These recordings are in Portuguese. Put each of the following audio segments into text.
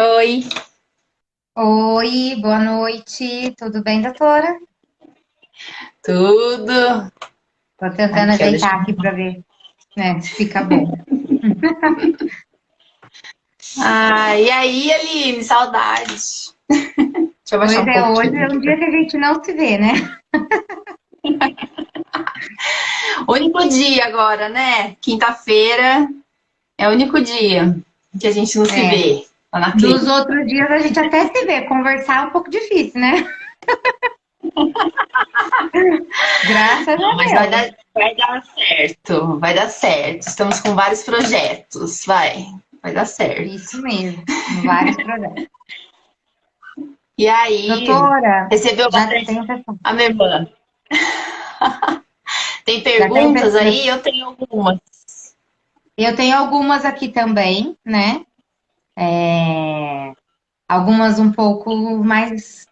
Oi, Oi, boa noite. Tudo bem, doutora? tudo? Tô tentando Aqui, ó, deixa ajeitar eu... aqui para ver, né, se fica bom. E aí, Aline, saudades. Deixa eu baixar Pois um é, hoje pouquinho é aqui. um dia que a gente não se vê, né? Único dia agora, né? Quinta-feira é o único dia que a gente não se É. vê lá na Nos clínica. outros dias a gente até se vê, conversar é um pouco difícil, né? Graças Não, a mas Deus. vai dar certo, vai dar certo. Estamos com vários projetos, vai dar certo. Isso mesmo, vários projetos. E aí, Doutora, recebeu já bastante tem pessoa, a minha irmã. Tem já tem perguntas pessoa. aí? Eu tenho algumas. Eu tenho algumas aqui também, né? Algumas um pouco mais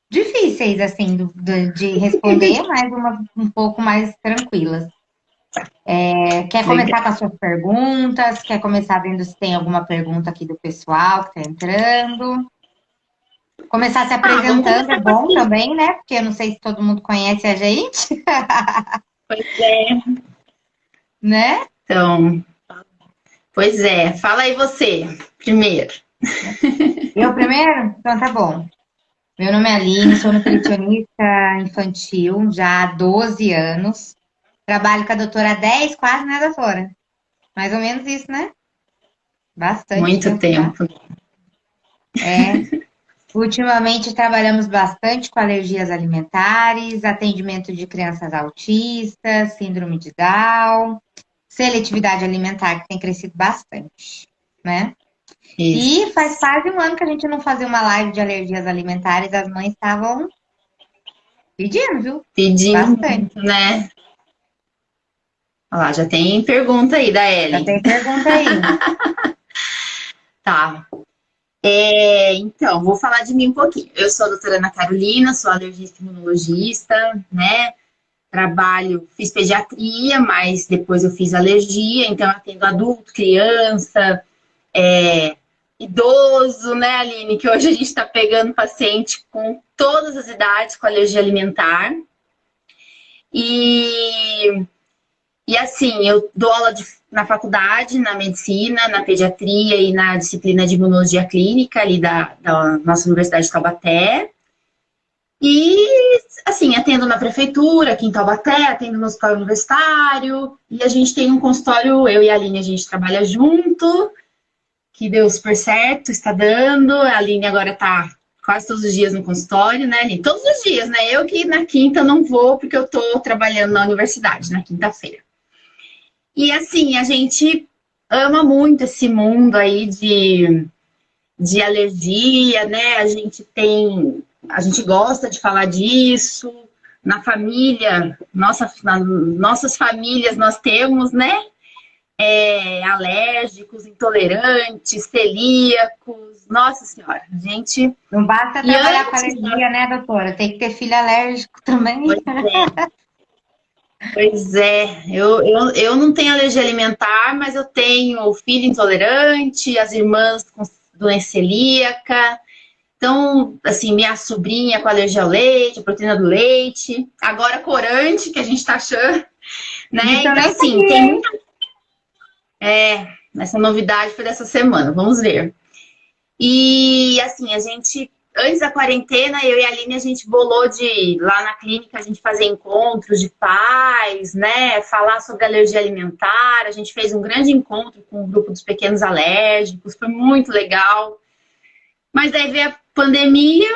difíceis, assim, de responder, mas um pouco mais tranquilas. Quer começar com Legal. as suas perguntas? Quer começar vendo se tem alguma pergunta aqui do pessoal que está entrando? Começar se Vamos apresentando é começar com bom assim. também, né? Porque eu não sei se todo mundo conhece a gente, Pois é. né? Então, pois é. Fala aí você, primeiro. Eu primeiro? Então tá bom. Meu nome é Aline, sou nutricionista infantil já há 12 anos. Trabalho com a doutora há 10, quase, né, doutora? Mais ou menos isso, né? Bastante Muito tempo já. tempo. Ultimamente trabalhamos bastante com alergias alimentares, atendimento de crianças autistas, síndrome de Down, seletividade alimentar, que tem crescido bastante, né? Isso. E faz quase um ano que a gente não fazia uma live de alergias alimentares, as mães estavam pedindo, viu? Pedindo Bastante. muito, né? Olha lá, já tem pergunta aí da Já Ellen. tem pergunta aí. Tá. Então, vou falar de mim um pouquinho. Eu sou a doutora Ana Carolina, sou alergista e imunologista, né? Fiz pediatria, mas depois eu fiz alergia, então eu atendo adulto, criança, é, idoso, né, Aline? Que hoje a gente está pegando paciente com todas as idades com alergia alimentar. E, e assim, eu dou aula na faculdade, na medicina, na pediatria e na disciplina de imunologia clínica ali da nossa Universidade de Taubaté. E, assim, atendo na prefeitura, aqui em Taubaté, atendo no hospital universitário. E a gente tem um consultório, eu e a Aline, a gente trabalha junto, que deu super certo, está dando. A Aline agora está quase todos os dias no consultório, né, Aline? Todos os dias, né? Eu que na quinta não vou, porque eu estou trabalhando na universidade, na quinta-feira. E, assim, a gente ama muito esse mundo aí de alergia, né? A gente gosta de falar disso. Na família, nossas famílias, nós temos, né? Alérgicos, intolerantes, celíacos. Nossa Senhora, gente. Não basta E trabalhar com antes, alergia, né, doutora? Tem que ter filho alérgico também. pois é, pois é. Eu não tenho alergia alimentar, mas eu tenho filho intolerante, as irmãs com doença celíaca. Então, assim, minha sobrinha com alergia ao leite, proteína do leite, agora corante, que a gente tá achando, né? Isso eu Então, nem assim, sabia, tem hein? muita. Essa novidade foi dessa semana, vamos ver. E, assim, antes da quarentena, eu e a Aline, a gente bolou lá na clínica, a gente fazer encontros de pais, né? Falar sobre alergia alimentar. A gente fez um grande encontro com o grupo dos pequenos alérgicos, foi muito legal. Mas daí veio a pandemia.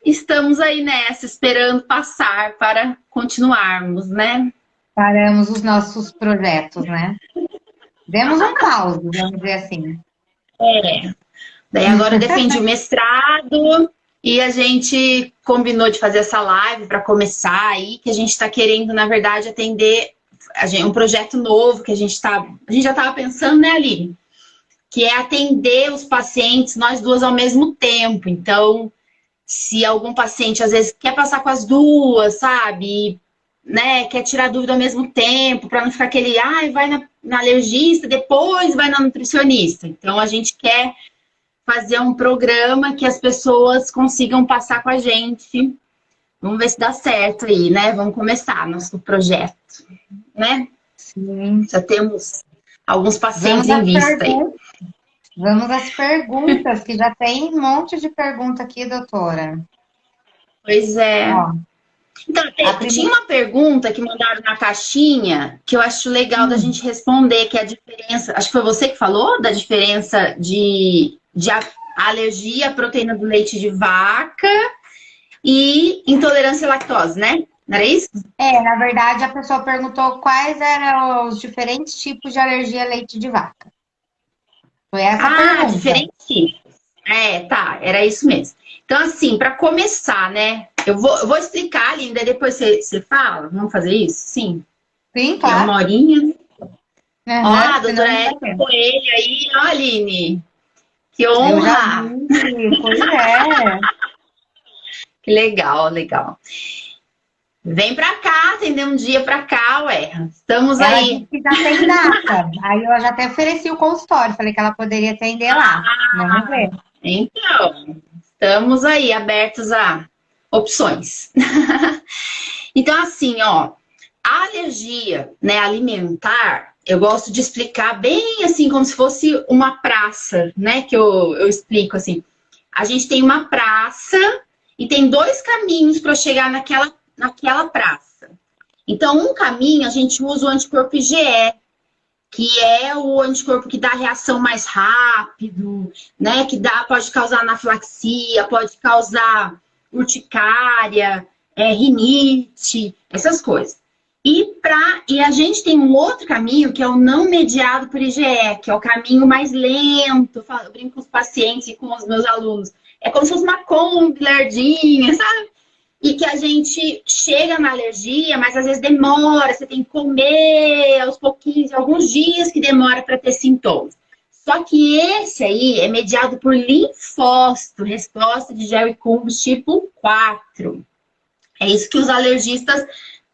Estamos aí nessa, esperando passar para continuarmos, né? Paramos os nossos projetos, né? Demos um pause, vamos dizer assim. Daí agora eu defendi o mestrado e a gente combinou de fazer essa live para começar aí, que a gente está querendo, na verdade, atender um projeto novo que a gente já estava pensando, né, Aline? Que é atender os pacientes, nós duas ao mesmo tempo. Então, se algum paciente às vezes quer passar com as duas, sabe? Né, quer tirar dúvida ao mesmo tempo, para não ficar aquele, vai na alergista, depois vai na nutricionista. Então, a gente quer fazer um programa que as pessoas consigam passar com a gente. Vamos ver se dá certo aí, né? Vamos começar nosso projeto, né? Sim. Já temos alguns pacientes em vista aí. Vamos às perguntas, que já tem um monte de pergunta aqui, doutora. Pois é. Ó, então, tinha uma pergunta que mandaram na caixinha que eu acho legal da gente responder, que é a diferença. Acho que foi você que falou da diferença de alergia à proteína do leite de vaca e intolerância à lactose, né? Não era isso? na verdade, a pessoa perguntou quais eram os diferentes tipos de alergia a leite de vaca. Foi essa a pergunta. Diferentes tipos. Tá, era isso mesmo. Então, assim, para começar, né? Eu vou explicar, Linda, depois você fala. Vamos fazer isso? Sim. Sim, claro. É uma horinha. Uhum, Ó, a doutora Érica Coelho aí, ó, Aline. Que honra! Pois é. Que legal, legal. Vem pra cá, atender um dia pra cá, ué. Estamos ela aí. disse que já tem data. Aí eu já até ofereci o consultório. Falei que ela poderia atender lá. Vamos ver. Então, estamos aí abertos a opções. Então, assim, ó, a alergia, né, alimentar, eu gosto de explicar bem assim, como se fosse uma praça, né, que eu explico assim. A gente tem uma praça e tem dois caminhos para chegar naquela praça. Então, um caminho a gente usa o anticorpo IgE, que é o anticorpo que dá reação mais rápido, né? Que pode causar anafilaxia, pode causar urticária, rinite, essas coisas. E a gente tem um outro caminho que é o não mediado por IgE, que é o caminho mais lento. Eu brinco com os pacientes e com os meus alunos. É como se fosse uma Kombi lerdinha, sabe? E que a gente chega na alergia, mas às vezes demora, você tem que comer aos pouquinhos, alguns dias que demora para ter sintomas. Só que esse aí é mediado por linfócito, resposta de Jeyne-Combs tipo 4. É isso que os alergistas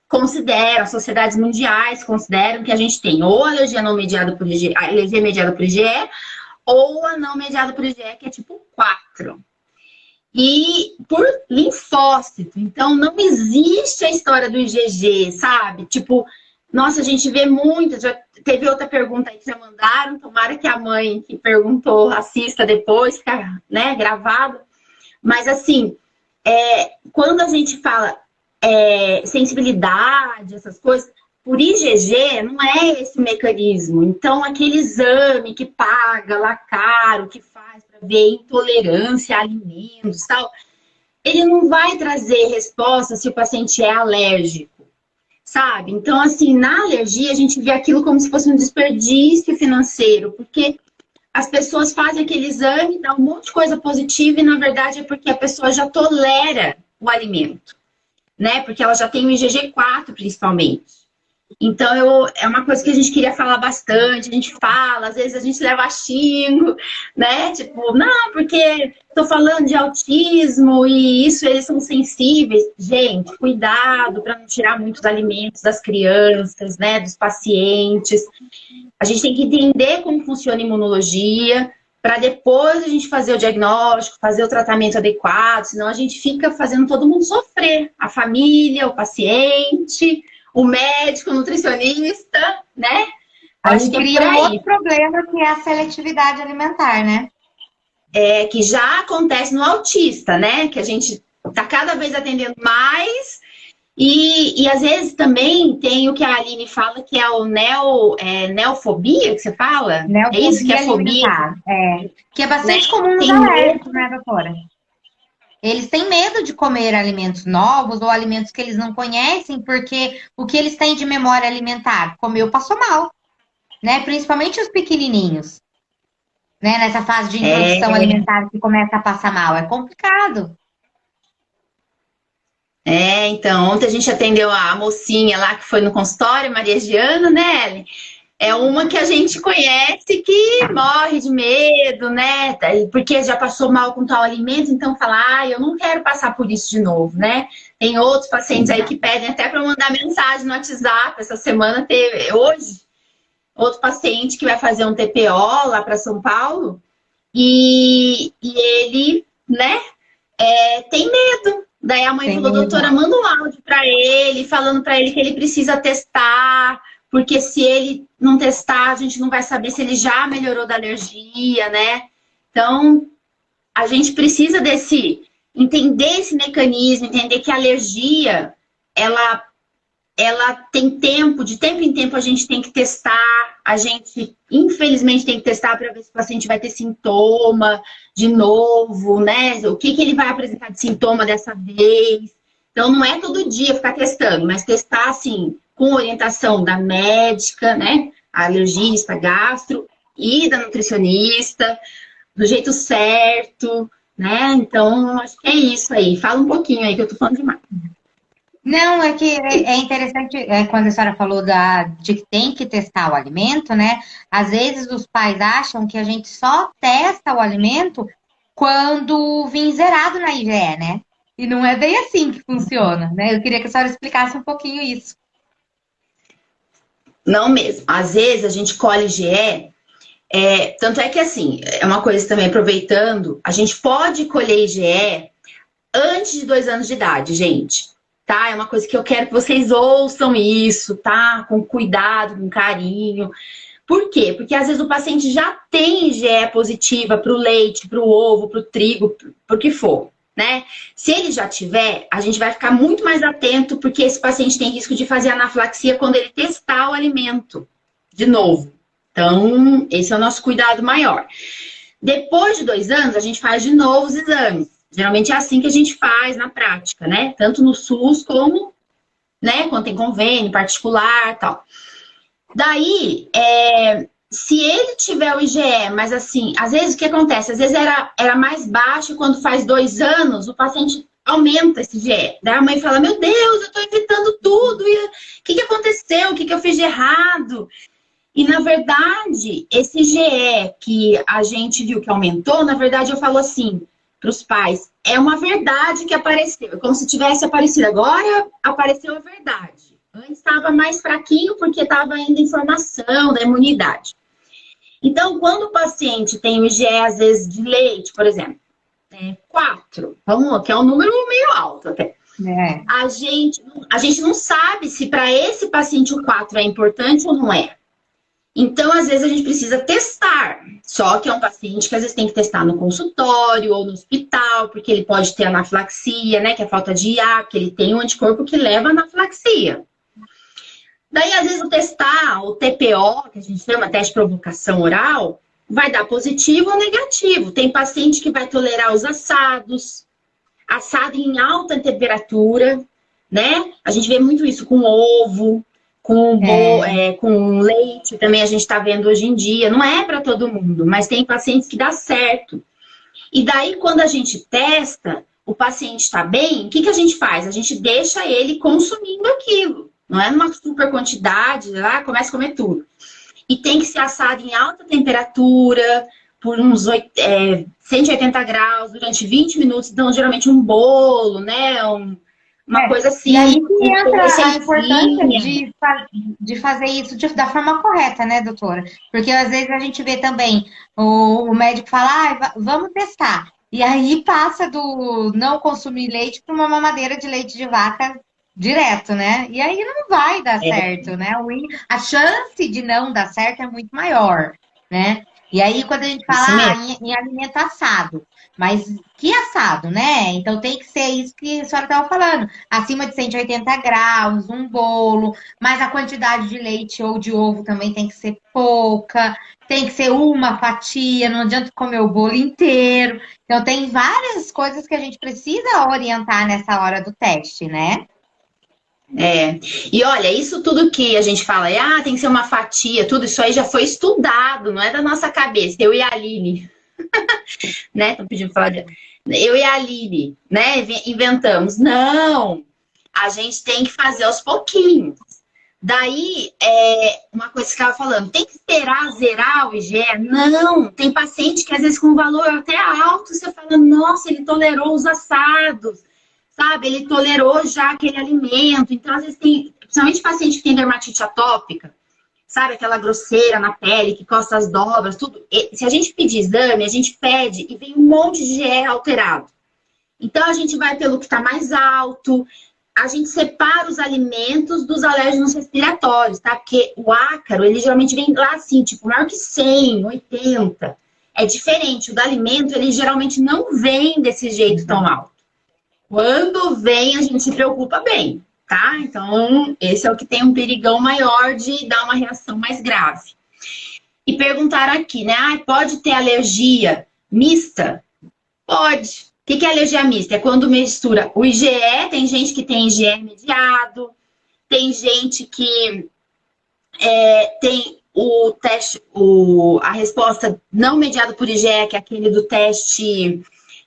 consideram, as sociedades mundiais consideram que a gente tem ou alergia não mediada por IgE, alergia mediada por IgE, ou a não mediada por IgE, que é tipo 4. E por linfócito. Então, não existe a história do IgG, sabe? Tipo, nossa, a gente vê muito. Já teve outra pergunta aí que já mandaram. Tomara que a mãe que perguntou assista depois, fica, né, gravado. Mas, assim, quando a gente fala sensibilidade, essas coisas, por IgG não é esse mecanismo. Então, aquele exame que paga lá caro, que faz para ver intolerância a alimentos, tal, ele não vai trazer resposta se o paciente é alérgico, sabe? Então, assim, na alergia, a gente vê aquilo como se fosse um desperdício financeiro, porque as pessoas fazem aquele exame, dá um monte de coisa positiva, e na verdade é porque a pessoa já tolera o alimento, né? Porque ela já tem o IgG4, principalmente. Então, é uma coisa que a gente queria falar bastante, a gente fala, às vezes a gente leva xingo, né? Tipo, não, porque tô falando de autismo e isso, eles são sensíveis. Gente, cuidado para não tirar muitos alimentos das crianças, né? Dos pacientes. A gente tem que entender como funciona a imunologia, para depois a gente fazer o diagnóstico, fazer o tratamento adequado, senão a gente fica fazendo todo mundo sofrer. A família, o paciente, o médico, o nutricionista, né? Acho que cria um outro problema, que é a seletividade alimentar, né? Que já acontece no autista, né? Que a gente tá cada vez atendendo mais. E às vezes também tem o que a Aline fala, que é o neofobia, que você fala? Neofobia, é isso que é fobia? Que é bastante comum nos alérgicos, né, doutora? Eles têm medo de comer alimentos novos ou alimentos que eles não conhecem, porque o que eles têm de memória alimentar? Comeu, passou mal, né? Principalmente os pequenininhos, né? Nessa fase de introdução alimentar que começa a passar mal. É complicado. Então, ontem a gente atendeu a mocinha lá que foi no consultório, Maria Giana, né, Ellen? É uma que a gente conhece que morre de medo, né? Porque já passou mal com tal alimento, então fala, eu não quero passar por isso de novo, né? Tem outros pacientes aí que pedem até para mandar mensagem no WhatsApp. Essa semana hoje, outro paciente que vai fazer um TPO lá para São Paulo, e ele, né, tem medo. Daí a mãe Tem falou, medo. doutora, manda um áudio para ele, falando para ele que ele precisa testar, porque se ele não testar, a gente não vai saber se ele já melhorou da alergia, né? Então, a gente precisa entender esse mecanismo, entender que a alergia, ela tem tempo, de tempo em tempo a gente tem que testar, a gente, infelizmente, tem que testar para ver se o paciente vai ter sintoma de novo, né? O que ele vai apresentar de sintoma dessa vez. Então, não é todo dia ficar testando, mas testar, assim, com orientação da médica, né? A alergista, gastro e da nutricionista, do jeito certo, né? Então, acho que é isso aí. Fala um pouquinho aí, que eu tô falando demais. Não, é que é interessante quando a senhora falou de que tem que testar o alimento, né? Às vezes os pais acham que a gente só testa o alimento quando vem zerado na IgE, né? E não é bem assim que funciona, né? Eu queria que a senhora explicasse um pouquinho isso. Não mesmo. Às vezes a gente colhe IgE, tanto é que assim, é uma coisa também aproveitando, a gente pode colher IgE antes de 2 anos de idade, gente. Tá? É uma coisa que eu quero que vocês ouçam isso, tá? Com cuidado, com carinho. Por quê? Porque às vezes o paciente já tem IgE positiva para o leite, para o ovo, para o trigo, para o que for, né? Se ele já tiver, a gente vai ficar muito mais atento, porque esse paciente tem risco de fazer anafilaxia quando ele testar o alimento de novo. Então, esse é o nosso cuidado maior. Depois de 2 anos, a gente faz de novo os exames. Geralmente é assim que a gente faz na prática, né? Tanto no SUS como, né, quando tem convênio particular e tal. Daí, se ele tiver o IgE, mas assim, às vezes o que acontece? Às vezes era mais baixo e quando faz 2 anos, o paciente aumenta esse IgE. Daí a mãe fala, meu Deus, eu tô evitando tudo, e o que aconteceu? O que eu fiz de errado? E, na verdade, esse IgE que a gente viu que aumentou, na verdade, eu falo assim para os pais, é uma verdade que apareceu. É como se tivesse aparecido. Agora apareceu a verdade. Antes estava mais fraquinho porque estava ainda em formação da imunidade. Então, quando o paciente tem o IgE, às vezes, de leite, por exemplo, 4, que é um número meio alto até. A gente não sabe se para esse paciente o 4 é importante ou não é. Então, às vezes, a gente precisa testar. Só que é um paciente que, às vezes, tem que testar no consultório ou no hospital, porque ele pode ter anafilaxia, né? Que é falta de ar, porque ele tem um anticorpo que leva a anafilaxia. Daí, às vezes, o testar, o TPO, que a gente chama teste de provocação oral, vai dar positivo ou negativo. Tem paciente que vai tolerar os assados, assado em alta temperatura, né? A gente vê muito isso com ovo, com leite também a gente está vendo hoje em dia. Não é para todo mundo, mas tem pacientes que dá certo. E daí, quando a gente testa, o paciente está bem, o que a gente faz? A gente deixa ele consumindo aquilo. Não é numa super quantidade, lá começa a comer tudo. E tem que ser assado em alta temperatura, por uns 180 graus, durante 20 minutos. Então, geralmente um bolo, né? Uma coisa assim. E aí que entra a importância de fazer isso da forma correta, né, doutora? Porque às vezes a gente vê também o médico falar, vamos testar. E aí passa do não consumir leite para uma mamadeira de leite de vaca direto, né? E aí não vai dar certo, né? A chance de não dar certo é muito maior, né? E aí quando a gente fala em alimento assado, mas que assado, né? Então tem que ser isso que a senhora estava falando. Acima de 180 graus, um bolo, mas a quantidade de leite ou de ovo também tem que ser pouca, tem que ser uma fatia, não adianta comer o bolo inteiro. Então tem várias coisas que a gente precisa orientar nessa hora do teste, né? E olha, isso tudo que a gente fala, tem que ser uma fatia, tudo isso aí já foi estudado, não é da nossa cabeça. Eu e a Aline, né? Estão pedindo pra falar eu e a Aline, né? Inventamos. Não, a gente tem que fazer aos pouquinhos. Daí, uma coisa que eu estava falando, tem que esperar zerar o IgE? Não, tem paciente que às vezes com valor até alto, você fala, nossa, ele tolerou os assados. Sabe, ele tolerou já aquele alimento. Então, às vezes tem, principalmente paciente que tem dermatite atópica, sabe, aquela grosseira na pele, que costa as dobras, tudo. E, se a gente pedir exame, a gente pede e vem um monte de IgE alterado. Então, a gente vai pelo que está mais alto, a gente separa os alimentos dos alérgenos respiratórios, tá? Porque o ácaro, ele geralmente vem lá assim, tipo, maior que 100, 80. É diferente, o do alimento, ele geralmente não vem desse jeito tão alto. Quando vem, a gente se preocupa bem, tá? Então, esse é o que tem um perigão maior de dar uma reação mais grave. E perguntaram aqui, né? Ah, pode ter alergia mista? Pode. O que é alergia mista? É quando mistura o IgE, tem gente que tem IgE mediado, tem gente que tem o teste, a resposta não mediada por IgE, que é aquele do teste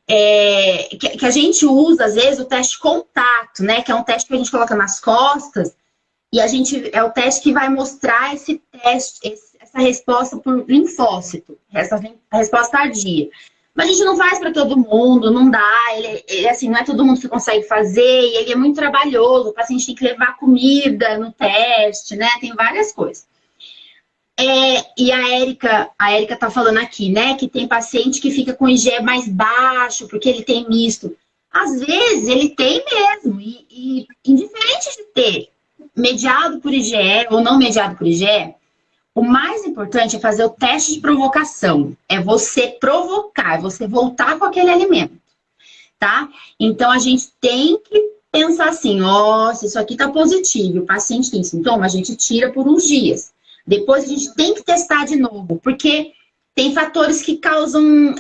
que a gente usa, às vezes, o teste contato, né? Que é um teste que a gente coloca nas costas e é o teste que vai mostrar essa resposta por linfócito, essa resposta tardia. Mas a gente não faz para todo mundo, não dá, ele assim, não é todo mundo que consegue fazer, e ele é muito trabalhoso, o paciente tem que levar comida no teste, né? Tem várias coisas. E a Érica tá falando aqui, né, que tem paciente que fica com IgE mais baixo, porque ele tem misto. Às vezes ele tem mesmo, e indiferente de ter mediado por IgE ou não mediado por IgE, o mais importante é fazer o teste de provocação. É você provocar, é você voltar com aquele alimento, tá? Então, a gente tem que pensar assim, ó, se isso aqui tá positivo, o paciente tem sintoma, a gente tira por uns dias. Depois, a gente tem que testar de novo, porque tem fatores que causam...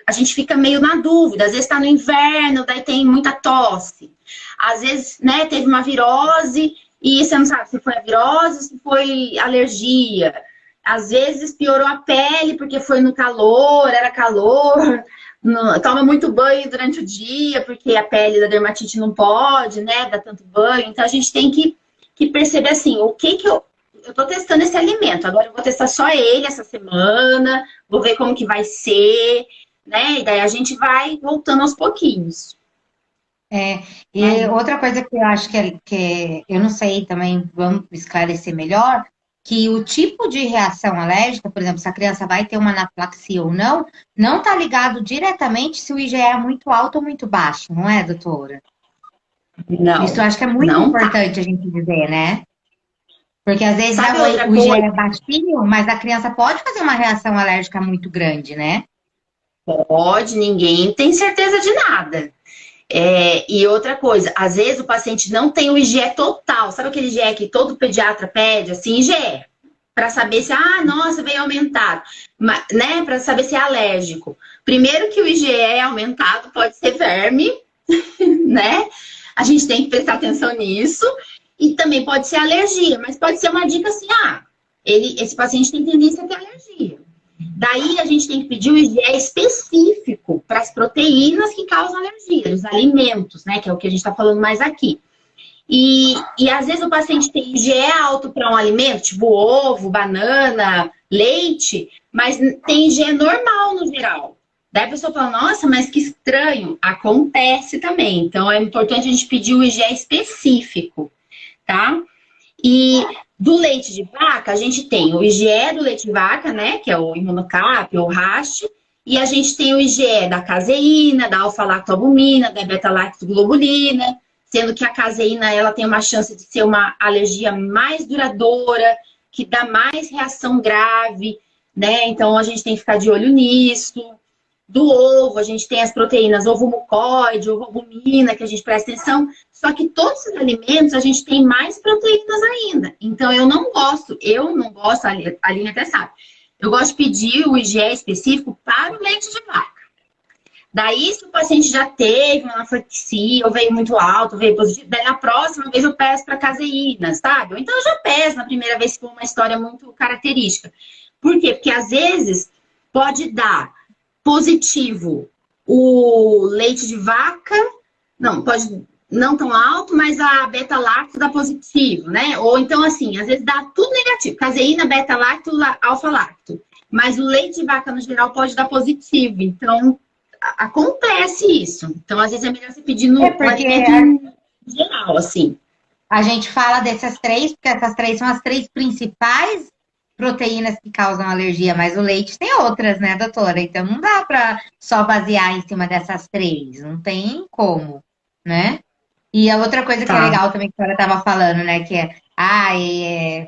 a gente fica meio na dúvida. Às vezes tá no inverno, daí tem muita tosse. Às vezes, né, teve uma virose... E você não sabe se foi a virose, se foi alergia. Às vezes piorou a pele porque foi no calor, era calor. Toma muito banho durante o dia, porque a pele da dermatite não pode, né, dar tanto banho. Então a gente tem que perceber assim, o que eu tô testando esse alimento. Agora eu vou testar só ele essa semana, vou ver como que vai ser, né? E daí a gente vai voltando aos pouquinhos. E outra coisa que eu acho que eu não sei também, vamos esclarecer melhor, que o tipo de reação alérgica, por exemplo, se a criança vai ter uma anafilaxia ou não, não está ligado diretamente se o IgE é muito alto ou muito baixo, não é, doutora? Não. Isso eu acho que é muito importante a gente dizer, né? Porque às vezes o IgE é baixinho, mas a criança pode fazer uma reação alérgica muito grande, né? Pode, ninguém tem certeza de nada. E outra coisa, às vezes o paciente não tem o IgE total. Sabe aquele IgE que todo pediatra pede, assim, IgE? Para saber se, nossa, veio aumentado. Mas, né, para saber se é alérgico. Primeiro que o IgE aumentado pode ser verme, né? A gente tem que prestar atenção nisso. E também pode ser alergia, mas pode ser uma dica assim, esse paciente tem tendência a ter alergia. Daí a gente tem que pedir o IgE específico para as proteínas que causam alergia, os alimentos, né? Que é o que a gente está falando mais aqui. E às vezes o paciente tem IgE alto para um alimento, tipo ovo, banana, leite, mas tem IgE normal no geral. Daí a pessoa fala, nossa, mas que estranho. Acontece também. Então é importante a gente pedir o IgE específico, tá? E do leite de vaca, a gente tem o IgE do leite de vaca, né? Que é o imunocap, ou RAST. E a gente tem o IgE da caseína, da alfa-lactoalbumina, da beta-lactoglobulina. Sendo que a caseína, ela tem uma chance de ser uma alergia mais duradoura, que dá mais reação grave, né? Então, a gente tem que ficar de olho nisso. Do ovo, a gente tem as proteínas ovo-mucoide, ovo-albumina, que a gente presta atenção. Só que todos os alimentos, a gente tem mais proteínas ainda. Então, eu não gosto, a Aline até sabe. Eu gosto de pedir o IgE específico para o leite de vaca. Daí, se o paciente já teve uma anafilaxia, ou veio muito alto, veio positivo, daí na próxima vez eu peço para caseína, sabe? Ou então eu já peço na primeira vez, se for uma história muito característica. Por quê? Porque às vezes pode dar positivo o leite de vaca, não, pode não tão alto, mas a beta-lacto dá positivo, né? Ou então, assim, às vezes dá tudo negativo, caseína, beta-lacto, alfa-lacto. Mas o leite de vaca, no geral, pode dar positivo. Então, acontece isso. Então, às vezes é melhor você pedir no alimento em geral, assim. A gente fala dessas três, porque essas três são as três principais proteínas que causam alergia, mas o leite tem outras, né, doutora? Então não dá para só basear em cima dessas três, não tem como, né? E a outra coisa que é Tá. legal também que a senhora estava falando, né, que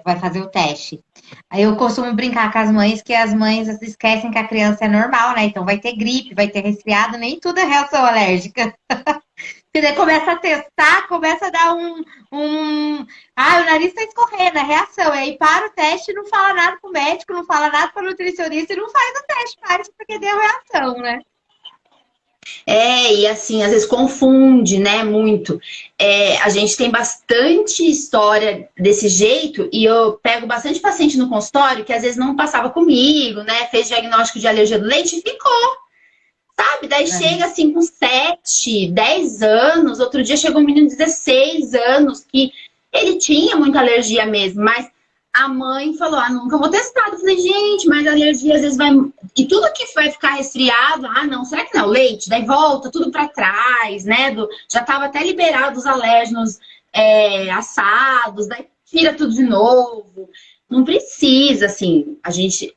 vai fazer o teste. Aí eu costumo brincar com as mães que as mães esquecem que a criança é normal, né? Então vai ter gripe, vai ter resfriado, nem tudo é reação alérgica. Porque daí começa a testar, começa a dar o nariz tá escorrendo, é reação. E aí para o teste, não fala nada pro médico, não fala nada pro nutricionista e não faz o teste mais porque deu reação, né? E assim, às vezes confunde, né, muito. A gente tem bastante história desse jeito e eu pego bastante paciente no consultório que às vezes não passava comigo, né, fez diagnóstico de alergia do leite e ficou, sabe? Daí chega assim com 7, 10 anos, outro dia chegou um menino de 16 anos que ele tinha muita alergia mesmo, mas a mãe falou, nunca vou testar. Eu falei, gente, mas a alergia às vezes vai... E tudo que vai ficar resfriado, não, será que não é o leite? Daí volta tudo para trás, né? Já estava até liberado os alérgenos assados, daí tira tudo de novo. Não precisa, assim. A gente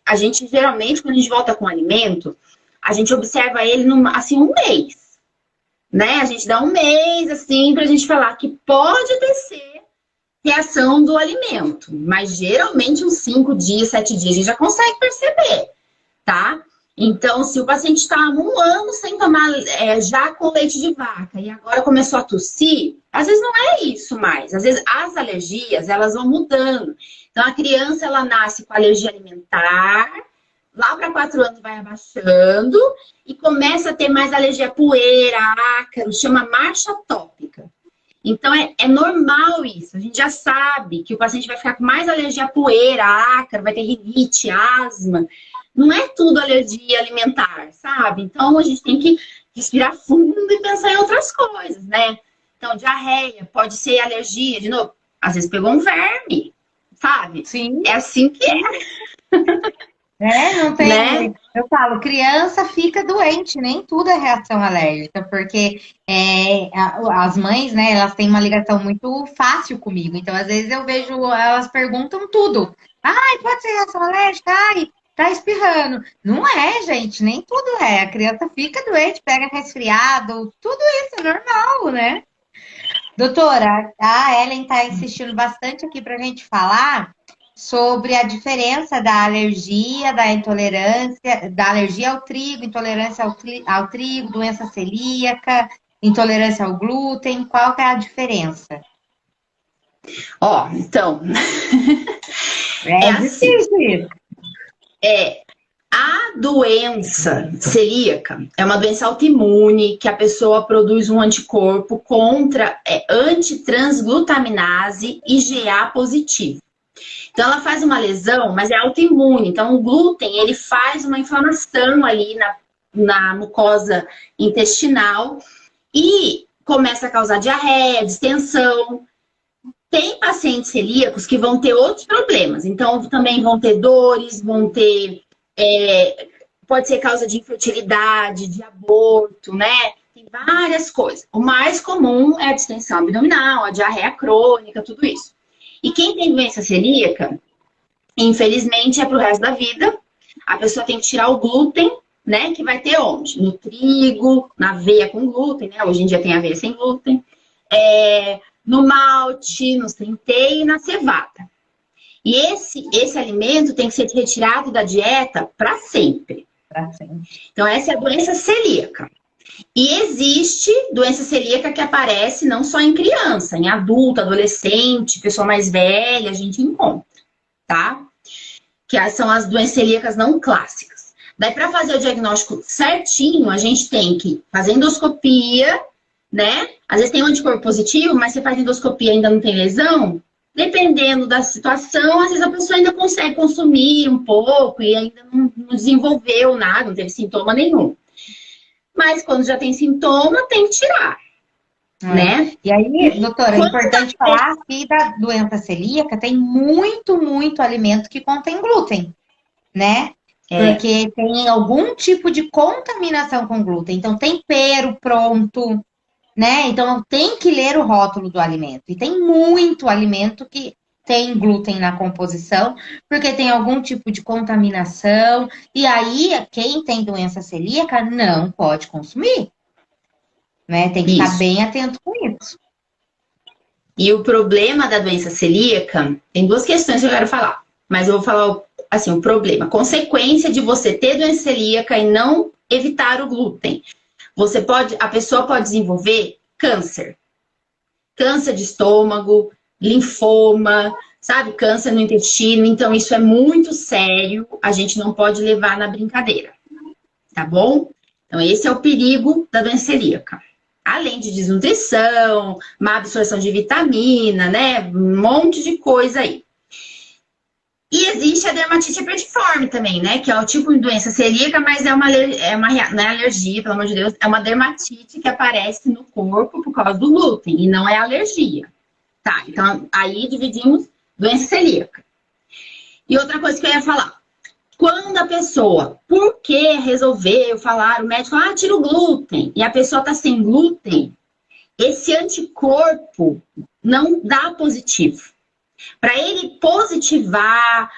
geralmente, quando a gente volta com o alimento, a gente observa ele, assim, um mês, né? A gente dá um mês, assim, pra gente falar que pode ser reação do alimento, mas geralmente uns 5 dias, 7 dias, a gente já consegue perceber, tá? Então, se o paciente está há 1 ano sem tomar já com leite de vaca e agora começou a tossir, às vezes não é isso mais. Às vezes as alergias, elas vão mudando. Então, a criança, ela nasce com alergia alimentar, lá para 4 anos vai abaixando e começa a ter mais alergia a poeira, ácaro, chama marcha tópica. Então, é normal isso. A gente já sabe que o paciente vai ficar com mais alergia a poeira, ácaro, vai ter rinite, asma. Não é tudo alergia alimentar, sabe? Então, a gente tem que respirar fundo e pensar em outras coisas, né? Então, diarreia, pode ser alergia, de novo. Às vezes pegou um verme, sabe? Sim. É assim que é. Não tem. Né? Eu falo, criança fica doente, nem tudo é reação alérgica, porque as mães, né, elas têm uma ligação muito fácil comigo. Então, às vezes eu vejo, elas perguntam tudo. Ai, pode ser reação alérgica? Ai, tá espirrando. Não é, gente, nem tudo é. A criança fica doente, pega resfriado, tudo isso é normal, né? Doutora, a Ellen está insistindo bastante aqui para a gente falar sobre a diferença da alergia, da intolerância, da alergia ao trigo, intolerância ao trigo, doença celíaca, intolerância ao glúten. Qual que é a diferença? Então, difícil isso. A doença celíaca é uma doença autoimune que a pessoa produz um anticorpo contra antitransglutaminase IgA positivo. Então, ela faz uma lesão, mas é autoimune. Então, o glúten, ele faz uma inflamação ali na mucosa intestinal e começa a causar diarreia, distensão. Tem pacientes celíacos que vão ter outros problemas. Então, também vão ter dores, vão ter... pode ser causa de infertilidade, de aborto, né? Tem várias coisas. O mais comum é a distensão abdominal, a diarreia crônica, tudo isso. E quem tem doença celíaca, infelizmente, é pro resto da vida. A pessoa tem que tirar o glúten, né? Que vai ter onde? No trigo, na aveia com glúten, né? Hoje em dia tem aveia sem glúten. No malte, no centeio e na cevada. E esse alimento tem que ser retirado da dieta para sempre. Então, essa é a doença celíaca. E existe doença celíaca que aparece não só em criança, em adulto, adolescente, pessoa mais velha, a gente encontra, tá? Que são as doenças celíacas não clássicas. Daí, para fazer o diagnóstico certinho, a gente tem que fazer endoscopia, né? Às vezes tem um anticorpo positivo, mas você faz endoscopia e ainda não tem lesão. Dependendo da situação, às vezes a pessoa ainda consegue consumir um pouco e ainda não desenvolveu nada, não teve sintoma nenhum. Mas quando já tem sintoma, tem que tirar, né? E aí, doutora, é importante falar que da doença celíaca tem muito, muito alimento que contém glúten, né? Porque tem algum tipo de contaminação com glúten. Então, tempero pronto, né? Então, tem que ler o rótulo do alimento. E tem muito alimento que tem glúten na composição, porque tem algum tipo de contaminação, e aí quem tem doença celíaca não pode consumir, né? Tem que estar Isso. bem atento com isso. E o problema da doença celíaca, tem duas questões que eu quero falar, mas eu vou falar assim, o problema, consequência de você ter doença celíaca e não evitar o glúten. A pessoa pode desenvolver câncer de estômago, linfoma, sabe? Câncer no intestino. Então, isso é muito sério. A gente não pode levar na brincadeira. Tá bom? Então, esse é o perigo da doença celíaca. Além de desnutrição, má absorção de vitamina, né? Um monte de coisa aí. E existe a dermatite herpetiforme também, né? Que é o tipo de doença celíaca, mas não é alergia, pelo amor de Deus. É uma dermatite que aparece no corpo por causa do glúten e não é alergia. Tá, então aí dividimos doença celíaca. E outra coisa que eu ia falar. Quando a pessoa, por que resolveu falar, o médico, tira o glúten, e a pessoa tá sem glúten, esse anticorpo não dá positivo. Para ele positivar,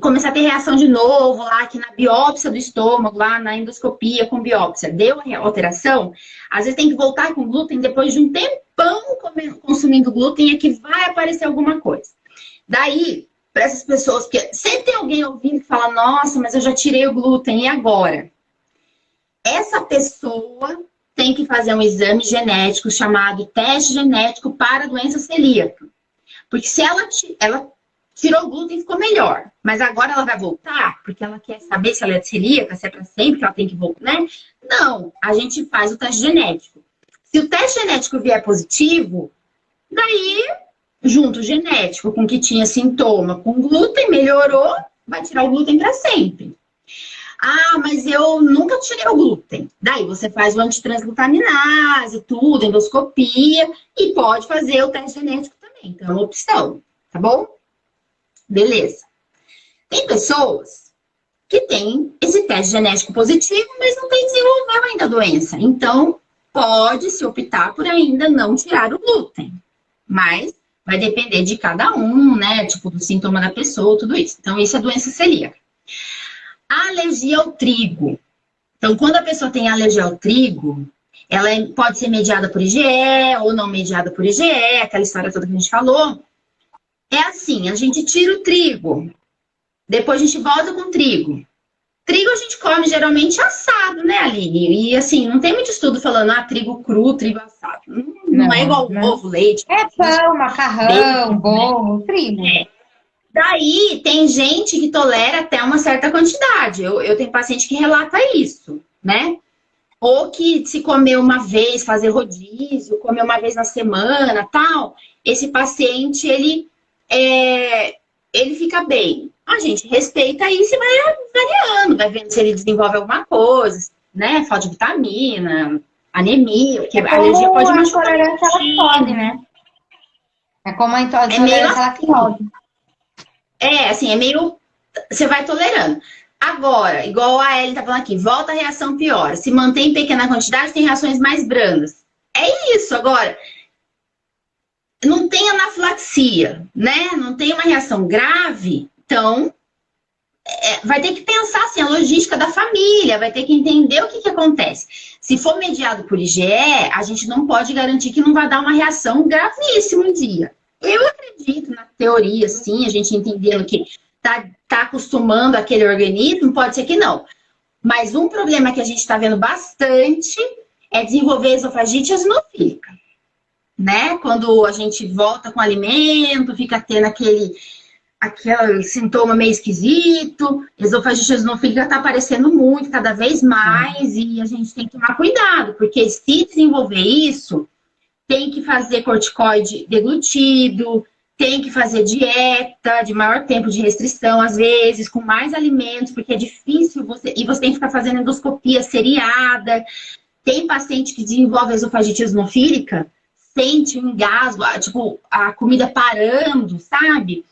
começar a ter reação de novo, lá aqui na biópsia do estômago, lá na endoscopia com biópsia, deu alteração, às vezes tem que voltar com glúten depois de um tempão consumindo glúten é que vai aparecer alguma coisa. Daí, para essas pessoas, porque sempre tem alguém ouvindo que fala, nossa, mas eu já tirei o glúten, e agora? Essa pessoa tem que fazer um exame genético chamado teste genético para doença celíaca. Porque se ela tirou o glúten, ficou melhor. Mas agora ela vai voltar, porque ela quer saber se ela é celíaca, se é para sempre, que ela tem que voltar, né? Não, a gente faz o teste genético. Se o teste genético vier positivo, daí, junto o genético com que tinha sintoma com glúten, melhorou, vai tirar o glúten para sempre. Mas eu nunca tirei o glúten. Daí você faz o antitransglutaminase, tudo, endoscopia, e pode fazer o teste genético também. Então, é uma opção, tá bom? Beleza. Tem pessoas que têm esse teste genético positivo, mas não desenvolveu ainda a doença. Então, pode-se optar por ainda não tirar o glúten. Mas vai depender de cada um, né? Tipo, do sintoma da pessoa, tudo isso. Então, isso é doença celíaca. A alergia ao trigo. Então, quando a pessoa tem alergia ao trigo, ela pode ser mediada por IgE ou não mediada por IgE, aquela história toda que a gente falou. É assim, a gente tira o trigo, depois a gente volta com o trigo. Trigo a gente come geralmente assado, né, Aline? E assim, não tem muito estudo falando, trigo cru, trigo assado. Não é igual ovo, leite. É pão, macarrão, bolo, trigo. Daí, tem gente que tolera até uma certa quantidade. Eu tenho paciente que relata isso, né? Ou que se comer uma vez, fazer rodízio, comer uma vez na semana, tal, esse paciente, ele fica bem. A gente respeita isso e vai variando, vai vendo se ele desenvolve alguma coisa, né? Falta de vitamina, anemia, porque a alergia pode machucar. É como a intolerância à lactose, né? É como a intolerância à lactose. Assim, é meio... Você vai tolerando. Agora, igual a Ellen tá falando aqui, volta a reação piora. Se mantém em pequena quantidade, tem reações mais brandas. É isso, agora. Não tem anafilaxia, né? Não tem uma reação grave, então vai ter que pensar assim, a logística da família, vai ter que entender o que acontece. Se for mediado por IgE, a gente não pode garantir que não vai dar uma reação gravíssima um dia. Eu acredito na teoria, sim, a gente entendendo que tá acostumando aquele organismo, pode ser que não. Mas um problema que a gente está vendo bastante é desenvolver esofagite eosinofílica, né? Quando a gente volta com alimento, fica tendo aquele sintoma meio esquisito, esofagite eosinofílica está aparecendo muito, cada vez mais, e a gente tem que tomar cuidado, porque se desenvolver isso, tem que fazer corticoide deglutido, tem que fazer dieta de maior tempo de restrição, às vezes, com mais alimentos, porque é difícil e você tem que ficar fazendo endoscopia seriada. Tem paciente que desenvolve esofagite eosinofílica, sente um engasgo, tipo, a comida parando, sabe?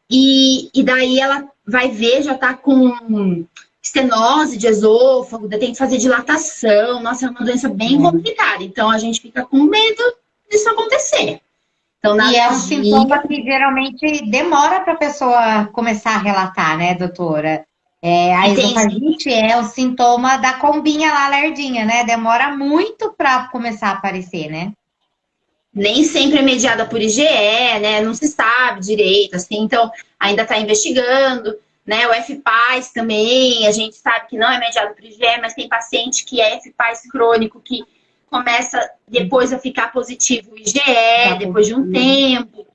E daí ela vai ver, já tá com estenose de esôfago, tem que fazer dilatação. Nossa, é uma doença bem complicada. Então, a gente fica com medo disso acontecer. Então, na E é um alergia, sintoma que geralmente demora para a pessoa começar a relatar, né, doutora? A e tem esofagite é o sintoma da combinha lá, lerdinha, né? Demora muito para começar a aparecer, né? nem sempre é mediada por IgE, né? Não se sabe direito, assim, então ainda está investigando, né? O FPAS também, a gente sabe que não é mediado por IgE, mas tem paciente que é FPAS crônico que começa depois a ficar positivo o IgE, Tá depois de um positivo. tempo.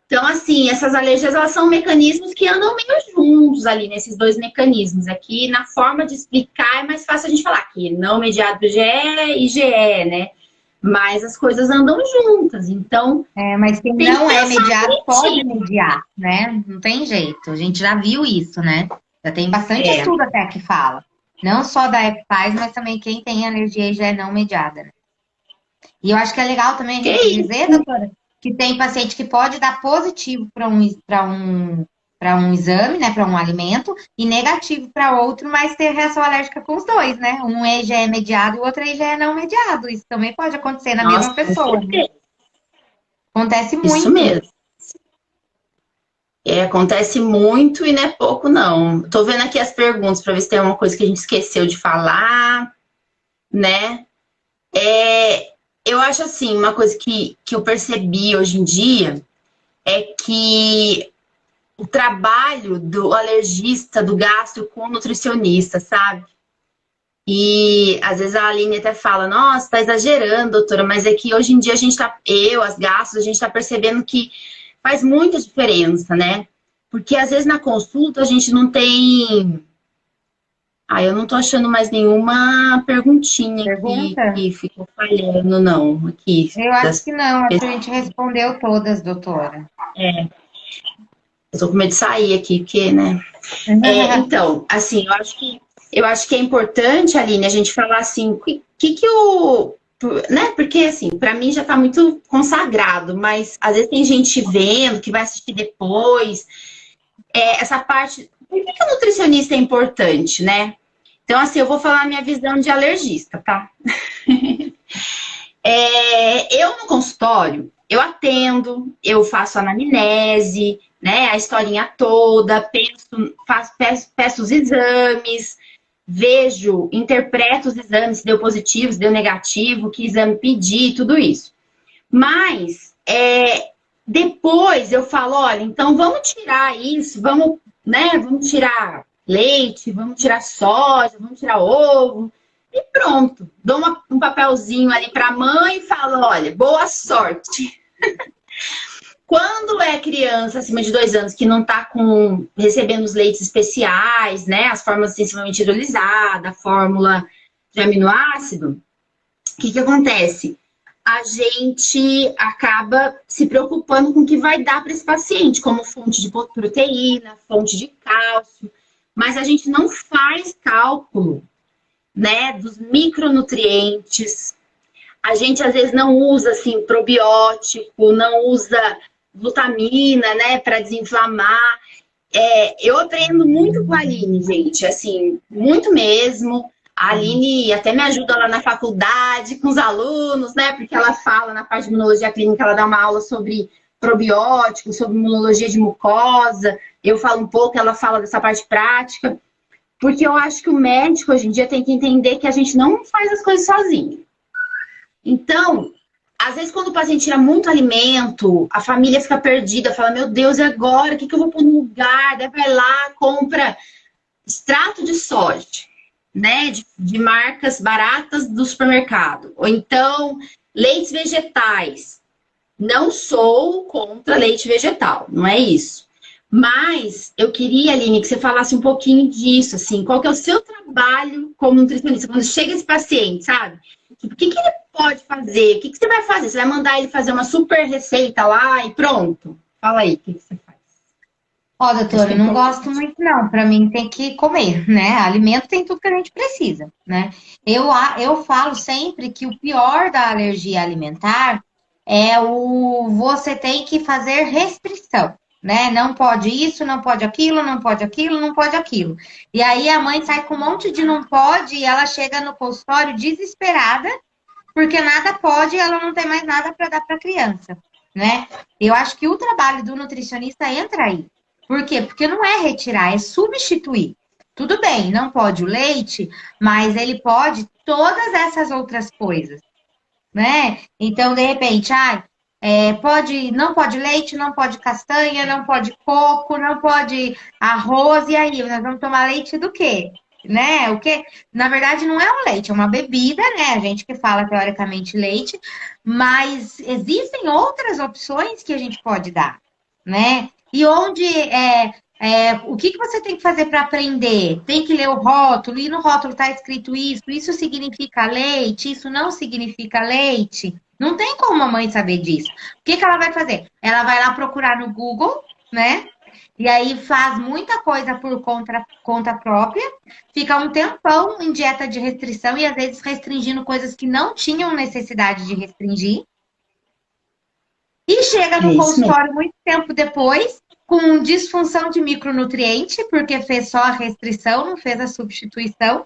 Então, assim, essas alergias, elas são mecanismos que andam meio juntos ali, nesses dois mecanismos. Aqui, na forma de explicar, é mais fácil a gente falar que não mediado por IgE e IgE, né? Mas as coisas andam juntas, então Mas quem tem que não é pensar mediado pode direitinho. mediar, né? Não tem jeito. A gente já viu isso, né? Já tem bastante É, estudo até que fala. Não só da EPIs, mas também quem tem alergia já é não mediada, né? E eu acho que é legal também a que gente isso. dizer, doutora, que tem paciente que pode dar positivo para um exame, né, para um alimento, e negativo para outro, mas ter reação alérgica com os dois, né? Um EGE é mediado e o outro EGE é não mediado. Isso também pode acontecer na Nossa, mesma com pessoa, né? certeza. Acontece Isso muito. mesmo. É, acontece muito e não é pouco, não. Tô vendo aqui as perguntas para ver se tem alguma coisa que a gente esqueceu de falar, né? Eu acho assim, uma coisa que eu percebi hoje em dia é que o trabalho do alergista, do gastro com o nutricionista, sabe? E às vezes a Aline até fala, nossa, tá exagerando, doutora, mas é que hoje em dia a gente tá, as gastros, a gente tá percebendo que faz muita diferença, né? Porque às vezes na consulta a gente não tem. Ah, eu não tô achando mais nenhuma perguntinha aqui Pergunta? que ficou falhando, não, aqui Eu acho das que não, acho que a pessoas. gente respondeu todas, doutora. Eu tô com medo de sair aqui, porque, né? Então, assim, eu acho que é importante, Aline, a gente falar assim, que o. Né? Porque, assim, para mim já tá muito consagrado, mas às vezes tem gente vendo que vai assistir depois. Essa parte. Por que o nutricionista é importante, né? Então, assim, eu vou falar a minha visão de alergista, tá? Eu no consultório, eu atendo, eu faço anamnese, né, a historinha toda, peço os exames, vejo, interpreto os exames, se deu positivo, se deu negativo, que exame pedir, tudo isso. Mas depois eu falo, olha, então vamos tirar isso, vamos, né, vamos tirar leite, vamos tirar soja, vamos tirar ovo. E pronto, dou um papelzinho ali para a mãe e falo: olha, boa sorte. Quando é criança acima de 2 anos que não está recebendo os leites especiais, né? As fórmulas sensivelmente hidrolisadas, a fórmula de aminoácido, o que acontece? A gente acaba se preocupando com o que vai dar para esse paciente, como fonte de proteína, fonte de cálcio, mas a gente não faz cálculo, né, dos micronutrientes. A gente às vezes não usa assim probiótico, não usa glutamina, né, para desinflamar. Eu aprendo muito com a Aline, gente, assim, muito mesmo. A Aline até me ajuda lá na faculdade com os alunos, né, porque ela fala na parte de imunologia clínica, ela dá uma aula sobre probióticos, sobre imunologia de mucosa. Eu falo um pouco, ela fala dessa parte prática. Porque eu acho que o médico hoje em dia tem que entender que a gente não faz as coisas sozinho. Então, às vezes quando o paciente tira muito alimento, a família fica perdida, fala, meu Deus, e agora? O que eu vou pôr no lugar? Daí vai lá, compra extrato de soja, né? De marcas baratas do supermercado. Ou então, leites vegetais. Não sou contra leite vegetal, não é isso. Mas eu queria, Aline, que você falasse um pouquinho disso, assim, qual que é o seu trabalho como nutricionista? Quando chega esse paciente, sabe? Tipo, o que ele pode fazer? O que você vai fazer? Você vai mandar ele fazer uma super receita lá e pronto? Fala aí, o que você faz? Ó, Acho doutora, que é eu não gosto importante. muito, não. Para mim tem que comer, né? Alimento tem tudo que a gente precisa, né? Eu falo sempre que o pior da alergia alimentar é o você tem que fazer restrição, né? Não pode isso, não pode aquilo, não pode aquilo, não pode aquilo. E aí a mãe sai com um monte de não pode e ela chega no consultório desesperada porque nada pode e ela não tem mais nada para dar para a criança. né? Eu acho que o trabalho do nutricionista entra aí. Por quê? Porque não é retirar, é substituir. Tudo bem, não pode o leite, mas ele pode todas essas outras coisas, né? Então, de repente, não pode leite, não pode castanha, não pode coco, não pode arroz, e aí, nós vamos tomar leite do quê? Né? O que, na verdade, não é um leite, é uma bebida, né? A gente que fala teoricamente leite, mas existem outras opções que a gente pode dar, né? E onde o que você tem que fazer para aprender? Tem que ler o rótulo, e no rótulo está escrito isso significa leite, isso não significa leite. Não tem como a mãe saber disso. O que ela vai fazer? Ela vai lá procurar no Google, né? E aí faz muita coisa por conta própria, fica um tempão em dieta de restrição e às vezes restringindo coisas que não tinham necessidade de restringir. E chega no consultório muito tempo depois, com disfunção de micronutriente, porque fez só a restrição, não fez a substituição.